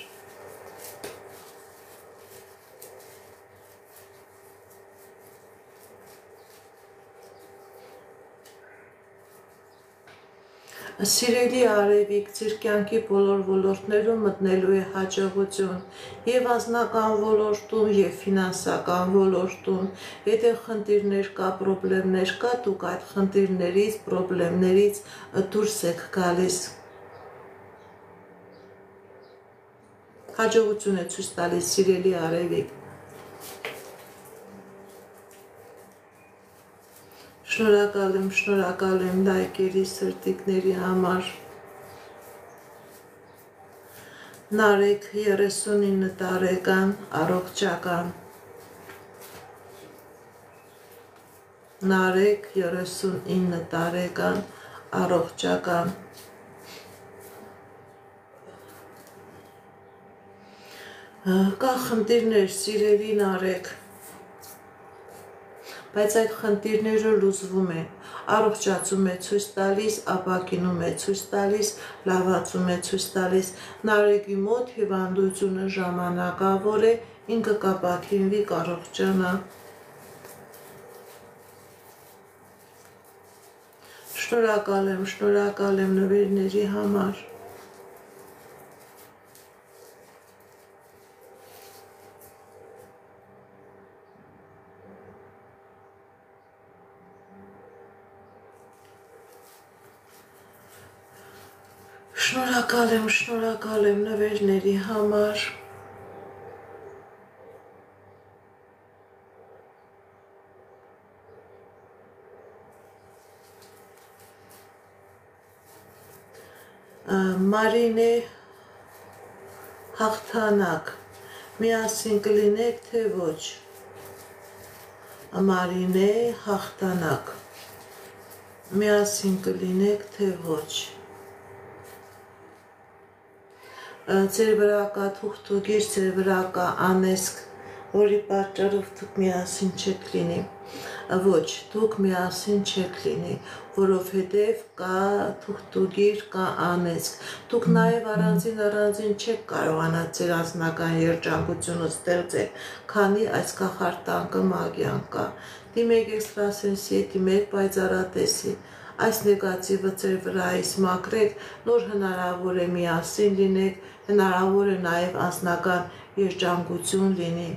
Սիրելի արևիկ, ձեր կյանքի բոլոր ոլորտներում մտնելու է հաջողություն եւ անձնական ոլորտում եւ ֆինանսական ոլորտում, եթե խնդիրներ կա, պրոբլեմներ կա, դուք այդ խնդիրներից, պրոբլեմներից դուրս եք գալիս։ Հաջողություն է ցույց տալիս սիրելի արևիկ։ Շնորհակալ եմ լայքերի, սրտիկների համար։ Նարեկ 39 տարեկան, առողջական։ Նարեկ 39 տարեկան, առողջական։ Կա խնդիրներ, սիրելի Նարեկ, բայց այդ խնդիրները լուծվում են, առողջացում է ցույց տալիս, ապակինում է ցույց տալիս, լավացում է ցույց տալիս, Նարեկի մոտ հիվանդությունը ժամանակավոր է, ինքը կապաքինվի, կառողջանա։ Շնորհակալ եմ նվերների համար։ Շնորհակալ եմ նվերների համար։ Մարինե հաղթանակ, միասին կլինեք, թե ոչ։ Մարինե հաղթանակ, միասին կլինեք, թե ոչ։ Ձեր վրա կա թուղթուգիր, ձեր վրա կա անեզք, որի պատճառով դուք միասին չեք լինի։ Ոչ, դուք միասին չեք լինի, որովհետև կա թուղթուգիր, կա անեզք։ Դուք նաև առանձին չեք կարողանա ձեր անձնական երջանկությունը ստեղծել, քանի այս կախարդանկը մագիան կա։ Դիմեք էքստրասենսի, դիմեք պայծառատեսի, այս նեգատիվը ձեր վրայից մաքրեք, նոր հնարավոր է միասին լինեք, հնարավոր է նաև անձնական երջանկություն լինի։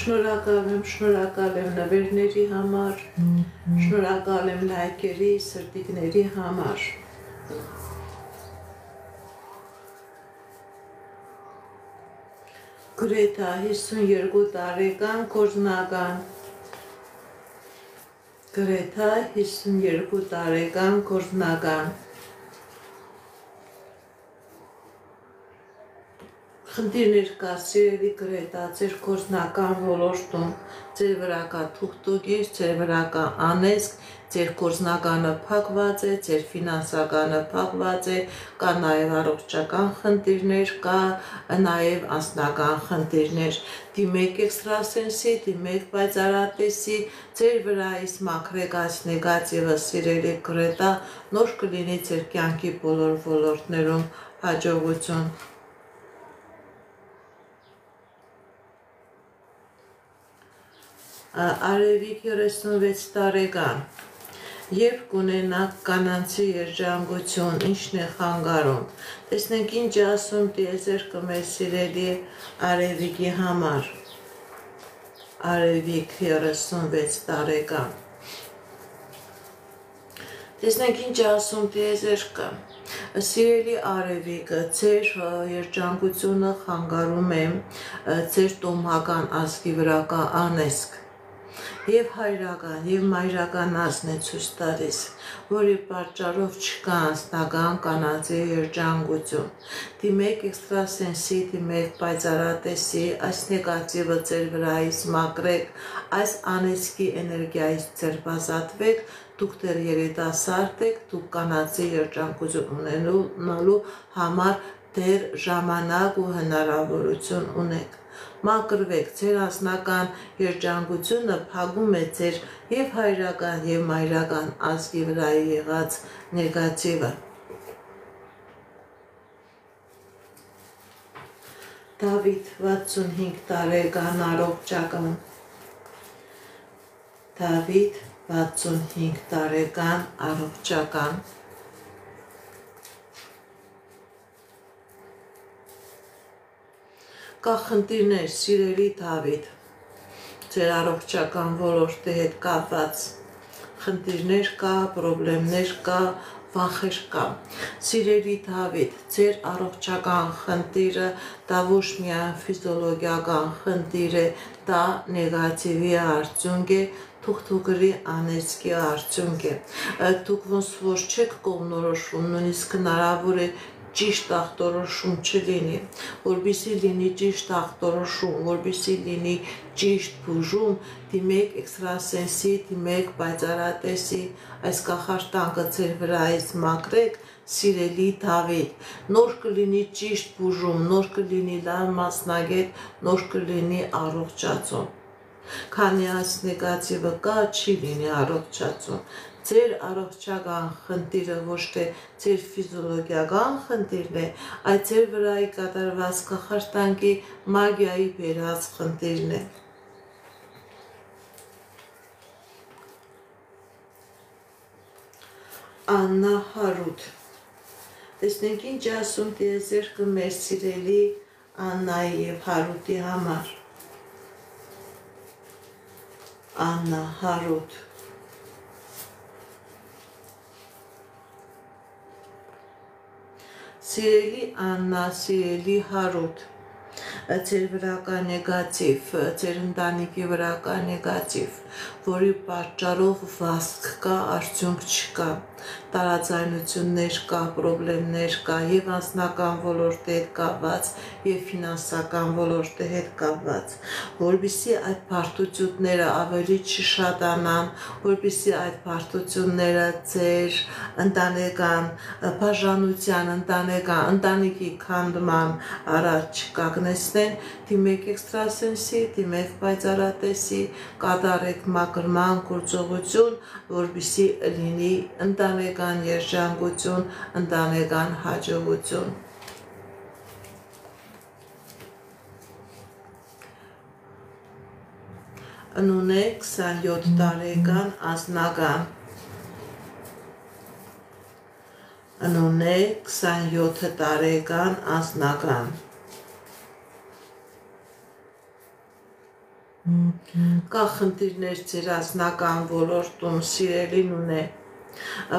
Շնորհակալ եմ նվերների համար, շնորհակալ եմ լայքերի, սրտիկների համար։ Գրեթա 52 տարեկան, կորզնական։ Գրեթա 52 տարեկան, կորզնական։ Խնդիրներ կա, սիրելի Գրեթա, ձեր գործնական ոլորտում, ձեր վրա կա թուղթուգիր, ձեր վրա կա անեզք, ձեր գործնականը փակված է, ձեր ֆինանսականը փակված է, կա նաև առողջական խնդիրներ, կա նաև անձնական խնդիրներ։ Դիմեք էքստրասենսի, դիմեք պայծառատեսի, ձեր վրայից մաքրեք այս նեգատիվը, սիրելի Գրեթա, նոր կլինի ձեր կյանքի բոլոր ոլորտներում հաջողություն։ Արևիկ 36 տարեկան, երբ կունենաք կանանցի երջանկություն, ինչն է խանգարում, տեսնենք ինչ ասում տիեզերքը մեր սիրելի Արևիկի համար, Արևիկ 36 տարեկան, տեսնենք ինչ ասում տիեզերքը, սիրելի Արևիկը, ձեր երջանկությունը խանգարում է ձեր տոմհական ազգի վրա կա անեզք, եւ հայրական եւ մայրական ազն է ցույց տալիս, որի պատճառով չկա անձնական կանացի երջանկություն։ Դիմեք էքստրասենսի, դիմեք պայծառատեսի, այս նեգատիվը ձեր վրայից մաքրեք, այս անեծքի էներգիայից ձերբազատվեք, դուք դեռ երիտասարդ եք, դուք կանացի երջանկություն ունենալու համար դեռ ժամանակ ու հնարավորություն ունեք։ Մաքրվեք, ձեր անձնական երջանկությունը փակում է ձեր եւ հայրական եւ մայրական ազգի վրա եղած նեգատիվը։ Դավիթ 65 տարեկան առողջական։ Դավիթ 65 տարեկան առողջական։ Կա խնդիրներ, սիրելի Դավիթ, ձեր առողջական ոլորտի հետ կապված խնդիրներ կա, պրոբլեմներ կա, վախեր կա։ Սիրելի Դավիթ, ձեր առողջական խնդիրը դա ոչ միայն ֆիզիոլոգիական խնդիր է, դա նեգատիվի արդյունք է, թուղթուկրի անեծքի արդյունք է։ Դուք ոնց որ չեք կողմնորոշվում, նույնիսկ հնարավոր է ճիշտ ախտորոշում չլինի, որպեսզի լինի ճիշտ ախտորոշում, որպեսզի լինի ճիշտ բուժում, դիմեք էքստրասենսի, դիմեք պայծառատեսի, այս կախարդանքը ձեր վրայից մաքրեք, սիրելի Դավիթ, նոր կլինի ճիշտ բուժում, նոր կլինի լավ մասնագետ, նոր կլինի առողջացում։ Քանի այս նեգատիվը կա, չի լինի առողջացում։ Ձեր առողջական խնդիրը ոչ թե ձեր ֆիզիոլոգիական խնդիրն է, այլ ձեր վրայի կատարված կախարդանքի մագիայի բերած խնդիրն է։ Աննա Հարութ։ Տեսնենք ինչ ասում տիեզերքը մեր սիրելի Աննայի եւ Հարութի համար։ Աննա Հարութ։ Սիրելի Աննա, սիրելի Հարութ, ձեր վրա կա նեգատիվ, ձեր ընտանիքի վրա կա նեգատիվ, որի պատճառով վազք կա, արդյունք չկա, տարաձայնություններ կա, պրոբլեմներ կա եւ անձնական ոլորտի հետ կապված եւ ֆինանսական ոլորտի հետ կապված, որպեսզի այդ բարդությունները ավելի չշատանան, որպեսզի այդ բարդությունները ձեր ընտանեկան բաժանության, ընտանիքի քանդման առաջ չկանգնեցնեն, դիմեք էքստրասենսի, դիմեք պայծառատեսի, կատարեք մաքրման գործողություն, որպեսզի լինի ընտանեկան երջանկություն, ընտանեկան հաջողություն։ Ընունե 27 տարեկան անձնական։ Ընունե 27 տարեկան անձնական։ Կա խնդիրներ ձեր անձնական ոլորտում, սիրելին ունե,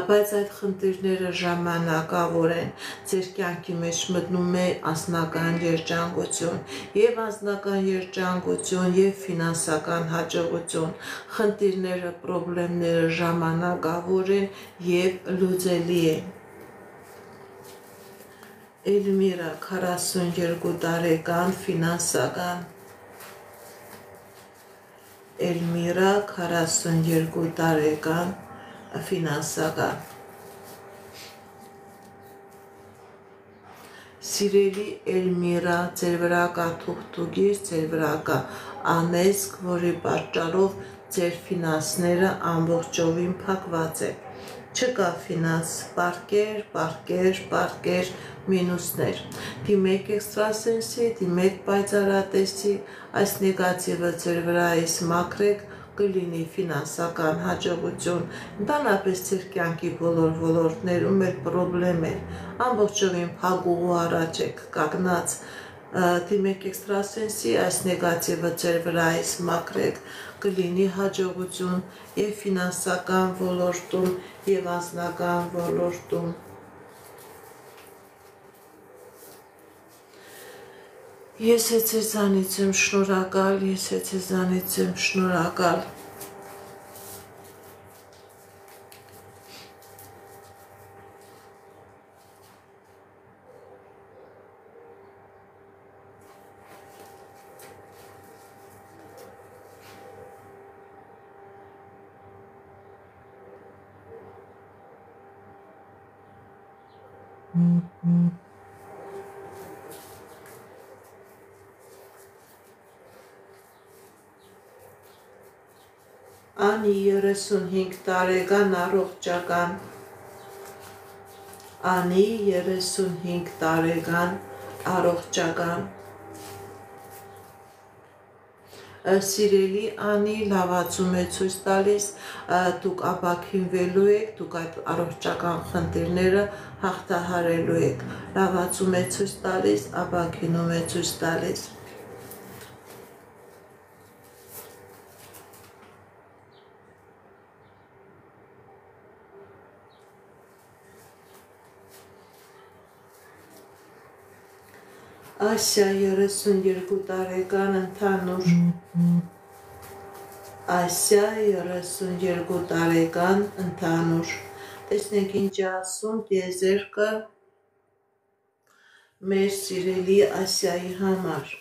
բայց այդ խնդիրները ժամանակավոր են, ձեր կյանքի մեջ մտնում է անձնական երջանկություն, եւ անձնական երջանկություն, եւ ֆինանսական հաջողություն, խնդիրները, պրոբլեմները ժամանակավոր են եւ լուծելի են։ Էլմիրա 42 տարեկան ֆինանսական։ Էլմիրա 42 տարեկան ֆինանսական։ Սիրելի Էլմիրա, ձեր վրա կա թուղթուկիր, ձեր վրա կա անեծք, որի պատճառով ձեր ֆինանսները ամբողջովին փակված է։ Չկա ֆինանս, պարկեր, մինուսներ։ Դիմեք էքստրասենսի, դիմեք պայծառատեսի, այս նեգատիվը ձեր վրայից մաքրեք, կլինի ֆինանսական հաջողություն, ընդհանրապես ձեր կյանքի բոլոր ոլորտներում էլ պրոբլեմ է, ամբողջովին փակուղու առաջ եք կանգնած, դիմեք էքստրասենսի, այս նեգատիվը ձեր վրայից մաքրեք, կլինի հաջողություն եւ ֆինանսական ոլորտում եւ անձնական ոլորտում։ Ես ձեզանից եմ շնորհակալ, ես ձեզանից եմ շնորհակալ։ Անի 35 տարեկան առողջական Անի 35 տարեկան առողջական Սիրելի Անի, լավացում է ցույց տալիս, դուք ապաքինվելու եք, դուք այդ առողջական խնդիրները հաղթահարելու եք, լավացում է ցույց տալիս, ապաքինում է ցույց տալիս։ Ասիա 32 տարեկան ընդհանուր Ասիա 32 տարեկան ընդհանուր Տեսնենք ինչ ասում տիեզերքը մեր սիրելի Ասիայի համար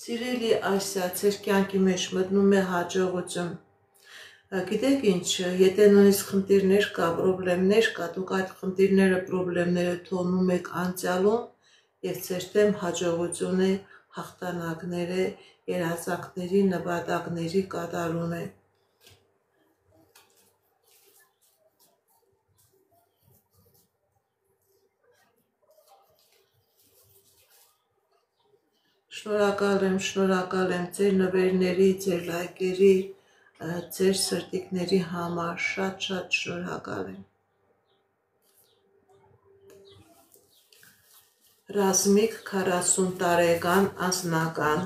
Սիրելի Ասիա, ձեր կյանքի մեջ մտնում է հաջողություն Գիտեք ինչ, եթե նույնիսկ խնդիրներ կա, պրոբլեմներ կա, դուք այդ խնդիրները, պրոբլեմները թողնում եք անցյալում և ձեր դեմ հաջողություն է, հաղթանակներ է, երազանքների, նպատակների կատարում է։ Շնորհակալ եմ ձեր նվերների, ձեր լայքերի, ձեր սրտիկների համար շատ շնորհակալ եմ։ Ռազմիկ 40 տարեկան անձնական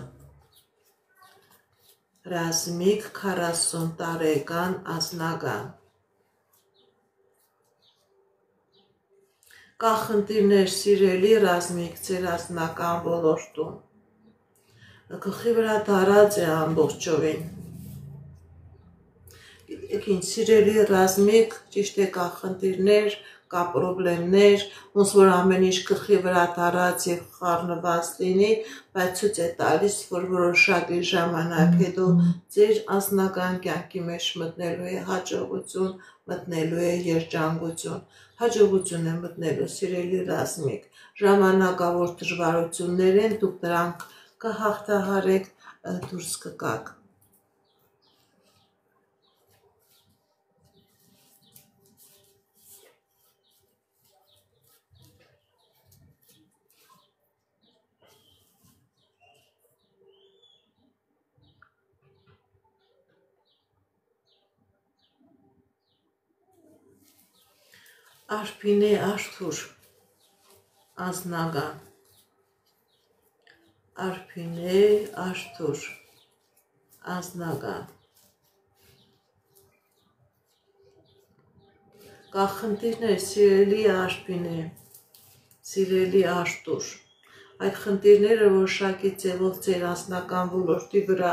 Ռազմիկ 40 տարեկան անձնական Կա խնդիրներ սիրելի ռազմիկ ձեր անձնական ոլորտում Գլխի վրա դարած է ամբողջովին Գիտեք ինչ սիրելի ռազմիկ, ճիշտ է կա խնդիրներ, կա պրոբլեմներ, ոնց որ ամեն ինչ գլխի վրա դարած և խառնված լինի, բայց ցույց է տալիս, որ որոշակի ժամանակ հետո ձեր անձնական կյանքի մեջ մտնելու է հաջողություն, մտնելու է երջանկություն, հաջողություն է մտնելու սիրելի ռազմիկ, ժամանակավոր դժվարություններ են, դուք դրանք կհաղթահարեք, դուրս կգաք։ Արփինե Արթուր Անձնական Արփինե Արթուր Անձնական Կա խնդիրներ սիրելի Արփինե Սիրելի Արթուր Այդ խնդիրները որոշակի ձևով ձեր անձնական ոլորտի վրա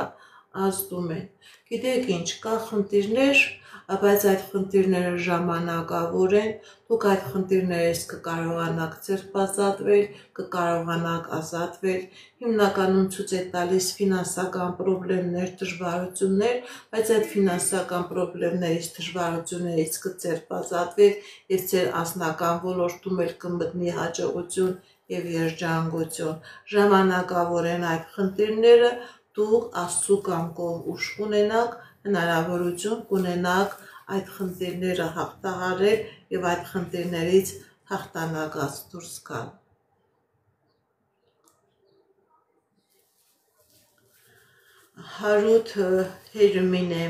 ազդում են Գիտեք ինչ, կա խնդիրներ, բայց այդ խնդիրները ժամանակավոր են, դուք այդ խնդիրներից կկարողանաք ձերբազատվել, կկարողանաք ազատվել, հիմնականում ցույց է տալիս ֆինանսական պրոբլեմներ, դժվարություններ, բայց այդ ֆինանսական պրոբլեմներից, դժվարություններից կձերբազատվեք և ձեր անձնական ոլորտում էլ կմտնի հաջողություն և երջանկություն, ժամանակավոր են այդ խնդիրները, դուք Աստծու կամքով ուժ կունենաք, հնարավորություն կունենաք այդ խնդիրները հաղթահարել և այդ խնդիրներից հաղթանակած դուրս գալ։ Հարութ Հերմինե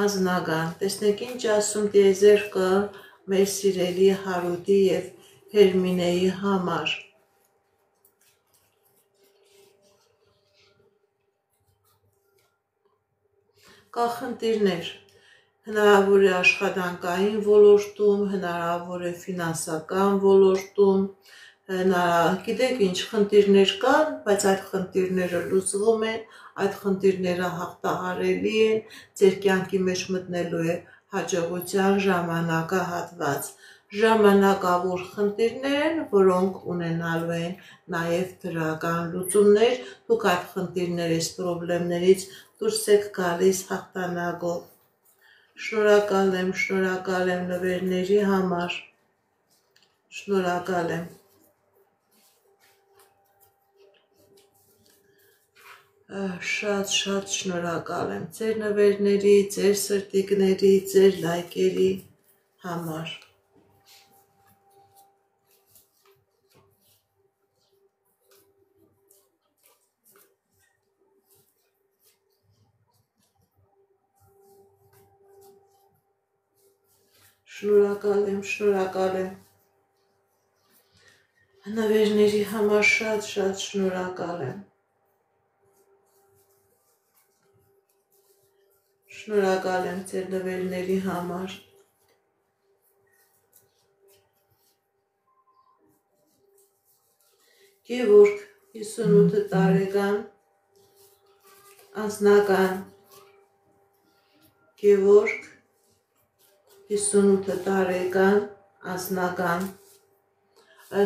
Անձնական Տեսնեք ինչ ասում տիեզերքը մեր սիրելի Հարութի և Հերմինեի համար Կա խնդիրներ, հնարավոր է աշխատանքային ոլորտում, հնարավոր է ֆինանսական ոլորտում, գիտեք ինչ խնդիրներ կան, բայց այդ խնդիրները լուծվում են, այդ խնդիրները հաղթահարելի են, ձեր կյանքի մեջ մտնելու է հաջողության ժամանակահատված, ժամանակավոր խնդիրներ են, որոնք ունենալու են նաև դրական լուծումներ, դուք այդ խնդիրներից, պրոբլեմներից դուրս եք գալիս հաղթանակով։ Շնորհակալ եմ նվերների համար։ Շնորհակալ եմ։ Շատ շնորհակալ եմ ձեր նվերների, ձեր սրտիկների, ձեր լայքերի համար։ Շնորհակալ եմ։ Նվերների համար շատ շնորհակալ եմ։ Շնորհակալ եմ ձեր նվերների համար։ Գևորգ 58 տարեկան անձնական Գևորգ 58 տարեկան անձնական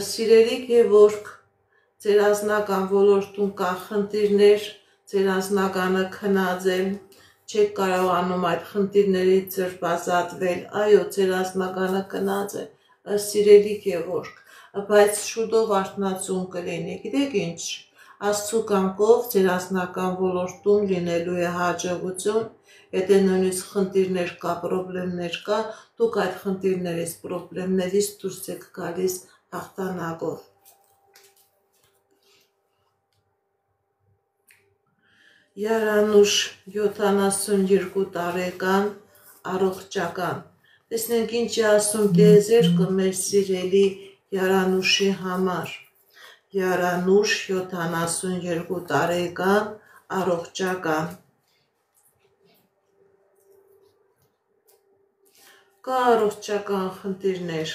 Սիրելի Գևորգ, ձեր անձնական ոլորտում կա խնդիրներ, ձեր անձնականը քնած է, չեք կարողանում այդ խնդիրներից ձերբազատվել, այո, ձեր անձնականը քնած է, սիրելի Գևորգ, բայց շուտով արթնացում կլինի, գիտեք ինչ, Աստծու կամքով ձեր անձնական ոլորտում լինելու է հաջողություն, եթե նույնիսկ խնդիրներ կա, պրոբլեմներ կա, դուք այդ խնդիրներից, պրոբլեմներից դուրս եք գալիս հաղթանակով։ Յանուշ 72 տարեկան առողջական։ Տեսնենք ինչ է ասում տիեզերքը մեր սիրելի Յանուշի համար։ Յանուշ 72 տարեկան առողջական։ Կա առողջական խնդիրներ։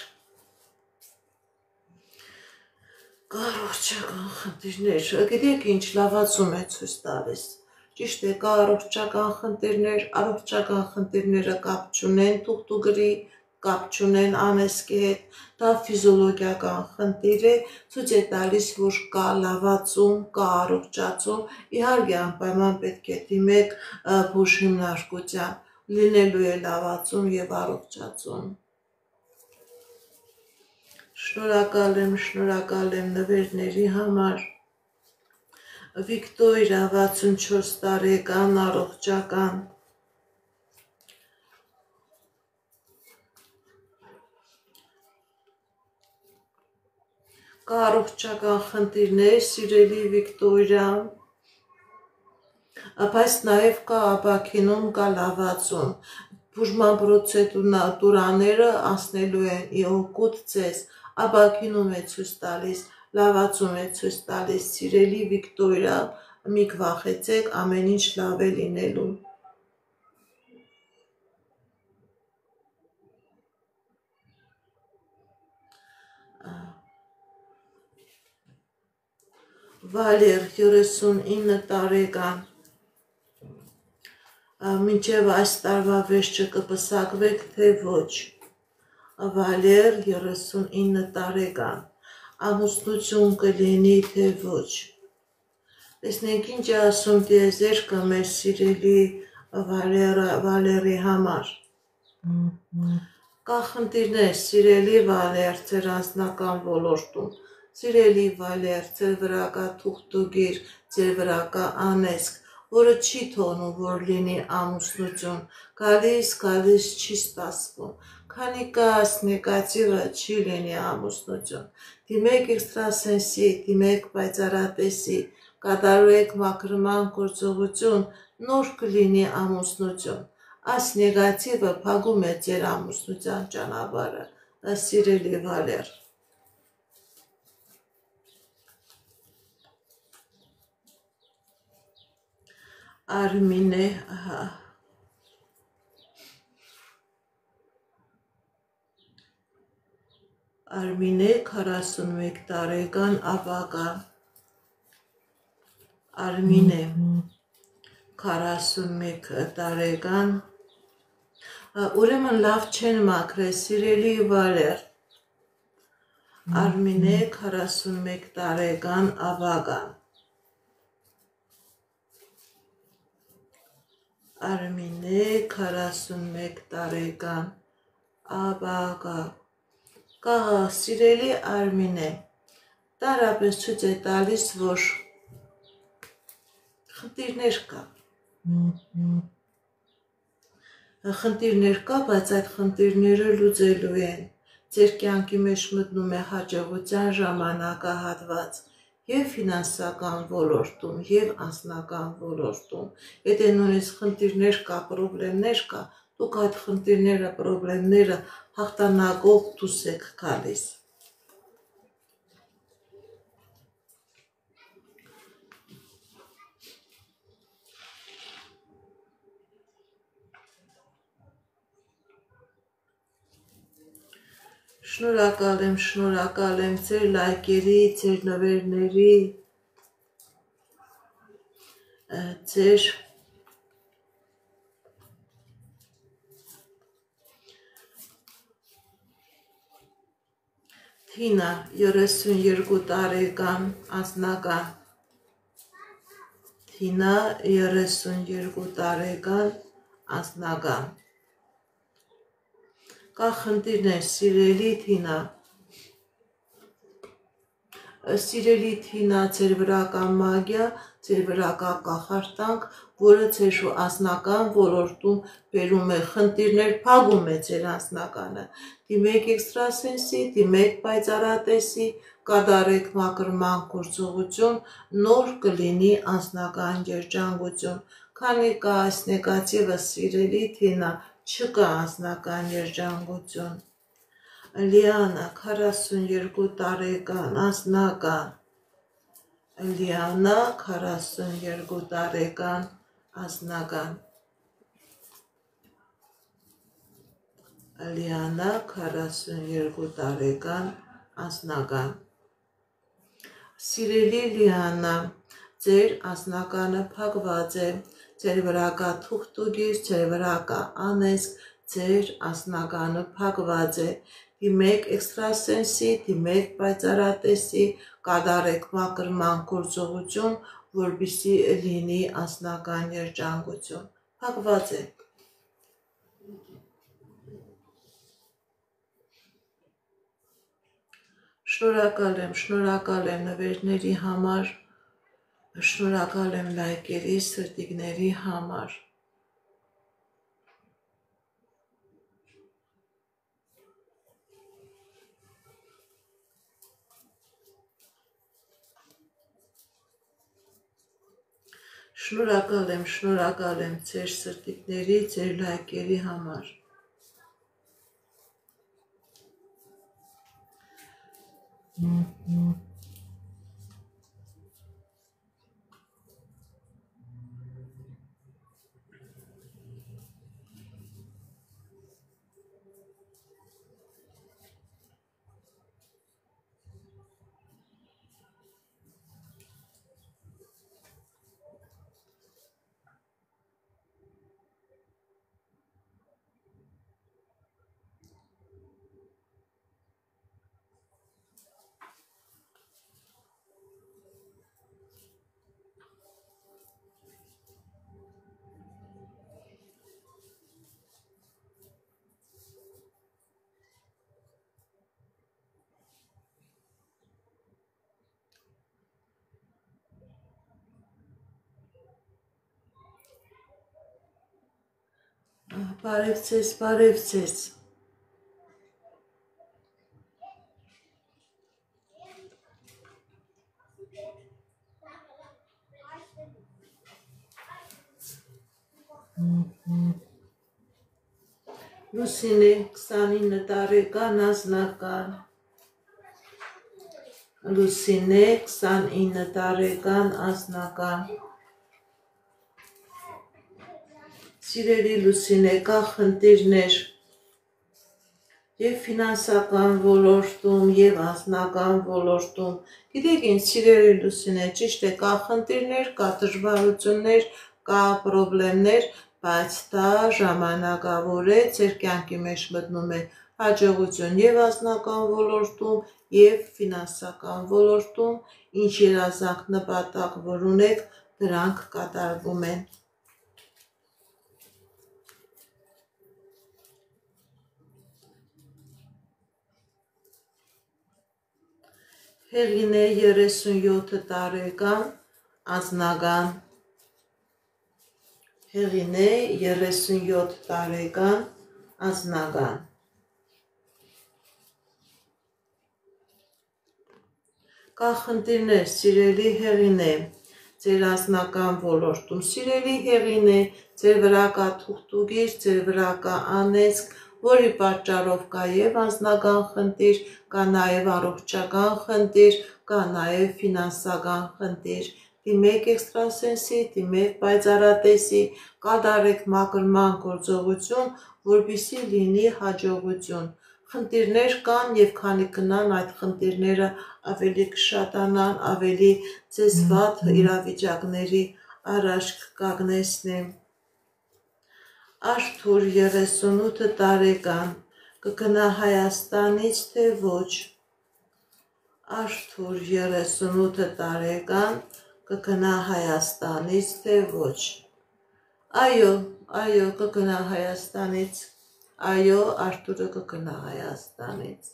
Գիտեք ինչ, լավացում է ցույց տալիս։ Ճիշտ է, կա առողջական խնդիրները կապ չունեն թուղթուգրի, կապ չունեն անեզկի հետ, դա ֆիզիոլոգիական խնդիր է, ցույց է տալիս, որ կա լավացում, կա առողջացում, իհարկե անպայման պետք է դիմեք բուժհիմնարկության, լինելու է լավացում եւ առողջացում։ Շնորհակալ եմ նվերների համար։ Վիկտորիա 64 տարեկան առողջական։ Կա առողջական խնդիրներ, սիրելի Վիկտորիա, բայց նաև կա ապաքինում, կա լավացում։ Բուժման պրոցեդուրաները անցնելու են իօգուտ ձեզ, ապաքինում է ցույց տալիս, լավացում է ցույց տալիս, սիրելի Վիկտորիա, մի վախեցեք, ամեն ինչ լավ է լինելու։ Վալեր 39 տարեկան, մինչև այս տարվա վերջը կպսակվեք, թե ոչ։ Վալեր 39 տարեկան, ամուսնություն կլինի, թե ոչ։ Տեսնենք ինչ է ասում տիեզերքը մեր սիրելի Վալերի համար։ Կա խնդիրներ, սիրելի Վալեր, ձեր անձնական ոլորտում, սիրելի Վալեր, ձեր վրա կա թուղթուգիր, ձեր վրա կա անեզք, որը չի թողնում, որ լինի ամուսնություն, գալիս չի ստացվում, քանի կա այս նեգատիվը, չի լինի ամուսնություն, դիմեք էքստրասենսի, դիմեք պայծառատեսի, կատարեք մաքրման գործողություն, նոր կլինի ամուսնություն, այս նեգատիվը փակում է ձեր ամուսնության ճանապարհը, սիրելի Վալեր։ Արմինե 41 տարեկան ապագա։ Արմինե 41 տարեկան, ուրեմն լավ չեն մաքրել, սիրելի Վալեր։ Արմինե 41 տարեկան ապագա։ Արմինե 41 տարեկան աբագա կա սիրելի Արմինե տարապես ցույց է տալիս որ խնդիրներ կա բայց այդ խնդիրները լուծելու են ձեր կյանքի մեջ մտնում է հաջողության ժամանակահատված եւ ֆինանսական ոլորտում եւ անձնական ոլորտում եթե նույնիսկ խնդիրներ կա խնդիրներ կա դուք այդ խնդիրները խնդիրները հաղթանակով դուրս եք գալիս Շնորհակալ եմ ձեր լայքերի, ձեր նվերների, ձեր Թինա 32 տարեկան անձնական Թինա 32 տարեկան անձնական Կա խնդիրներ սիրելի Թինա ձեր վրա կա մագիա ձեր վրա կա կախարդանք որը ձեր անձնական ոլորտում բերում է խնդիրներ փակում է ձեր անձնականը դիմեք էքստրասենսի դիմեք պայծառատեսի կատարեք մաքրման գործողություն նոր կլինի անձնական երջանկություն քանի կա այս նեգատիվը սիրելի Թինա չկա անձնական երջանկություն Լիանա 42 տարեկան անձնական Լիանա 42 տարեկան անձնական Լիանա 42 տարեկան անձնական Սիրելի Լիանա ձեր անձնականը փակված է ձեր վրա կա թուղթուկից ձեր վրա կա անեծք ձեր անձնականը փակված է դիմեք էքստրասենսի դիմեք պայծառատեսի կատարեք մաքրման գործողություն որպեսզի լինի անձնական երջանկություն փակված է Շնորհակալ եմ նվերների համար շնորհակալ եմ լայքերի սրտիկների համար Շնորհակալ եմ ձեր սրտիկների ձեր լայքերի համար Բարև ձեզ Լուսինե 29 տարեկան անձնական Լուսինե 29 տարեկան անձնական Սիրելի Լուսինե կա խնդիրներ եւ ֆինանսական ոլորտում եւ անձնական ոլորտում գիտեք ինչ սիրելի Լուսինե ճիշտ է կա խնդիրներ կա դժվարություններ կա խնդիրներ բայց դա ժամանակավոր է ձեր կյանքի մեջ մտնում է հաջողություն եւ անձնական ոլորտում եւ ֆինանսական ոլորտում ինչ երազանք նպատակ որ ունեք դրանք կատարվում են Հեղինե 37 տարեկան, անձնական։ Հեղինե 37 տարեկան, անձնական։ Կա խնդիրներ, սիրելի հեղինե, ձեր անձնական ոլորտում, սիրելի հեղինե, ձեր վրա կա թուղթուգիր, ձեր վրա կա անեծք, որի պատճառով կա և անձնական խնդիր, կա նաև առողջական խնդիր, կա նաև ֆինանսական խնդիր։ Դիմեք էքստրասենսի, դիմեք պայծառատեսի, կատարեք մաքրման գործողություն, որպեսզի լինի հաջողություն։ Խնդիրներ կան և քանի գնան այդ խնդիրները ավելի կշատանան, ավելի ձեզ վատ իրավիճակների առաջ կկանգնեցնեն։ Արթուր 38 տարեկան, կգնա Հայաստանից թե ոչ։ Արթուր 38 տարեկան, կգնա Հայաստանից թե ոչ։ Այո, կգնա Հայաստանից։ Այո, Արթուրը կգնա Հայաստանից։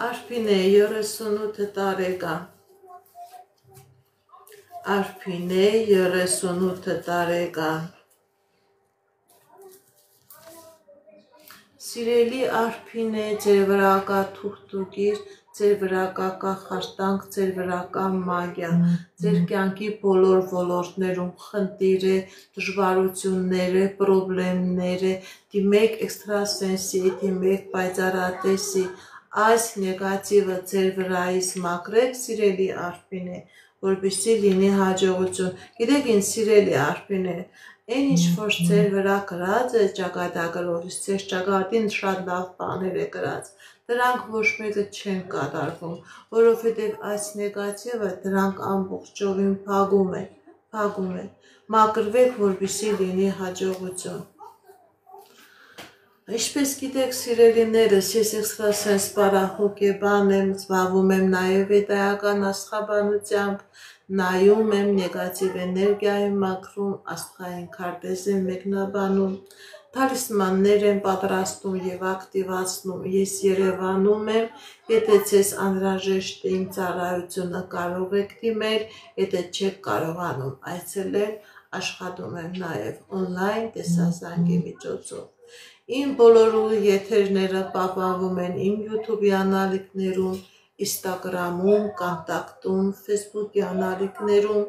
Արփինե 38 տարեկան, Արփինե 38 տարեկան, սիրելի Արփինե, ձեր վրա կա թուղթուգիր, ձեր վրա կա կախարդանք, ձեր վրա կա մագիա, ձեր կյանքի բոլոր ոլորտներում խնդիր է, դժվարություններ է, պրոբլեմներ է, դիմեք էքստրասենսի, դիմեք պայծառատեսի, այս նեգատիվը ձեր վրայից մաքրեք, սիրելի Արփինե, որպեսզի լինի հաջողություն։ Գիտեք ինչ, սիրելի Արփինե, այն ինչ որ ձեր վրա գրած է ճակատագրովից, ձեր ճակատին շատ լավ բաներ է գրած, դրանք ոչ մեկը չեն կատարվում, որովհետև այս նեգատիվը դրանք ամբողջովին փակում է, մաքրվեք, որպեսզի լինի հաջողություն։ Ինչպես գիտեք, սիրելիներս, ես էքստրասենս պարահոգեբան եմ, զբաղվում եմ նաև էդայական աստղաբանությամբ, նայում եմ նեգատիվ էներգիայի մաքրում, աստղային քարտեզ եմ մեկնաբանում, թալիսմաններ եմ պատրաստում և ակտիվացնում, ես Երևանում եմ, եթե ձեզ անհրաժեշտ է իմ ծառայությունը կարող եք դիմել, եթե չեք կարողանում այցելել, աշխատում եմ նաև օնլայն տեսազանգի միջոցով։ Իմ բոլոր եթերները պահպանվում են իմ YouTube-ի անալիքներում, Instagram-ում, Կոնտակտում, Facebook-ի անալիքներում,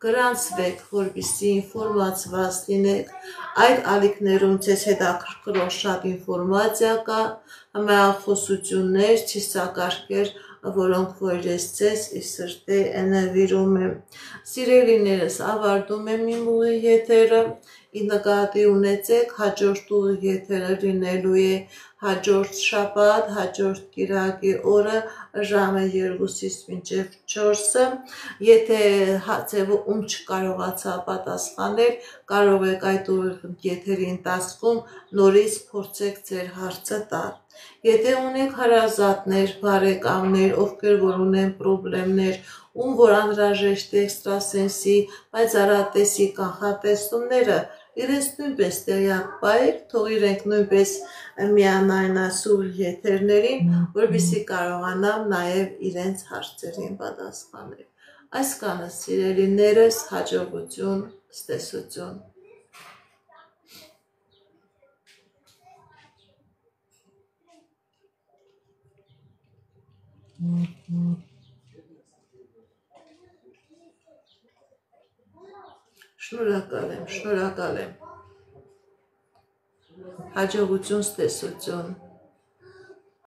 գրանցվեք, որպեսզի ինֆորմացված լինեք, այդ ալիքներում ձեզ հետաքրքրող շատ ինֆորմացիա կա, համախոսություններ, ցիսակարգեր, որոնք որ ես ձեզ ի սրտե նվիրում եմ։ Սիրելիներս, ավարտում եմ իմ ուղի եթերը, ի նկատի ունեցեք հաջորդ ուղի եթերը լինելու է հաջորդ շաբաթ, հաջորդ կիրակի օրը ժամը 2-ից մինչև 4-ը, եթե ձևը ում չկարողացա պատասխանել, կարող եք այդ եթերի ընթացքում նորից փորձեք ձեր հարցը տալ։ Եթե ունեք հարազատներ, բարեկամներ, ովքեր որ ունեն պրոբլեմներ, ում որ անհրաժեշտ է էքստրասենսի, պայծառատեսի կանխատեսումները, իրենց նույնպես տեղյակ պահեք, թող իրենք նույնպես միանային այսօր եթերներին, որպեսզի կարողանամ նաև իրենց հարցերին պատասխանել։ Այսքանը սիրելիներս, հաջողություն, ցտեսություն։ Շնորհակալ եմ։ Հաջողություն, ցտեսություն։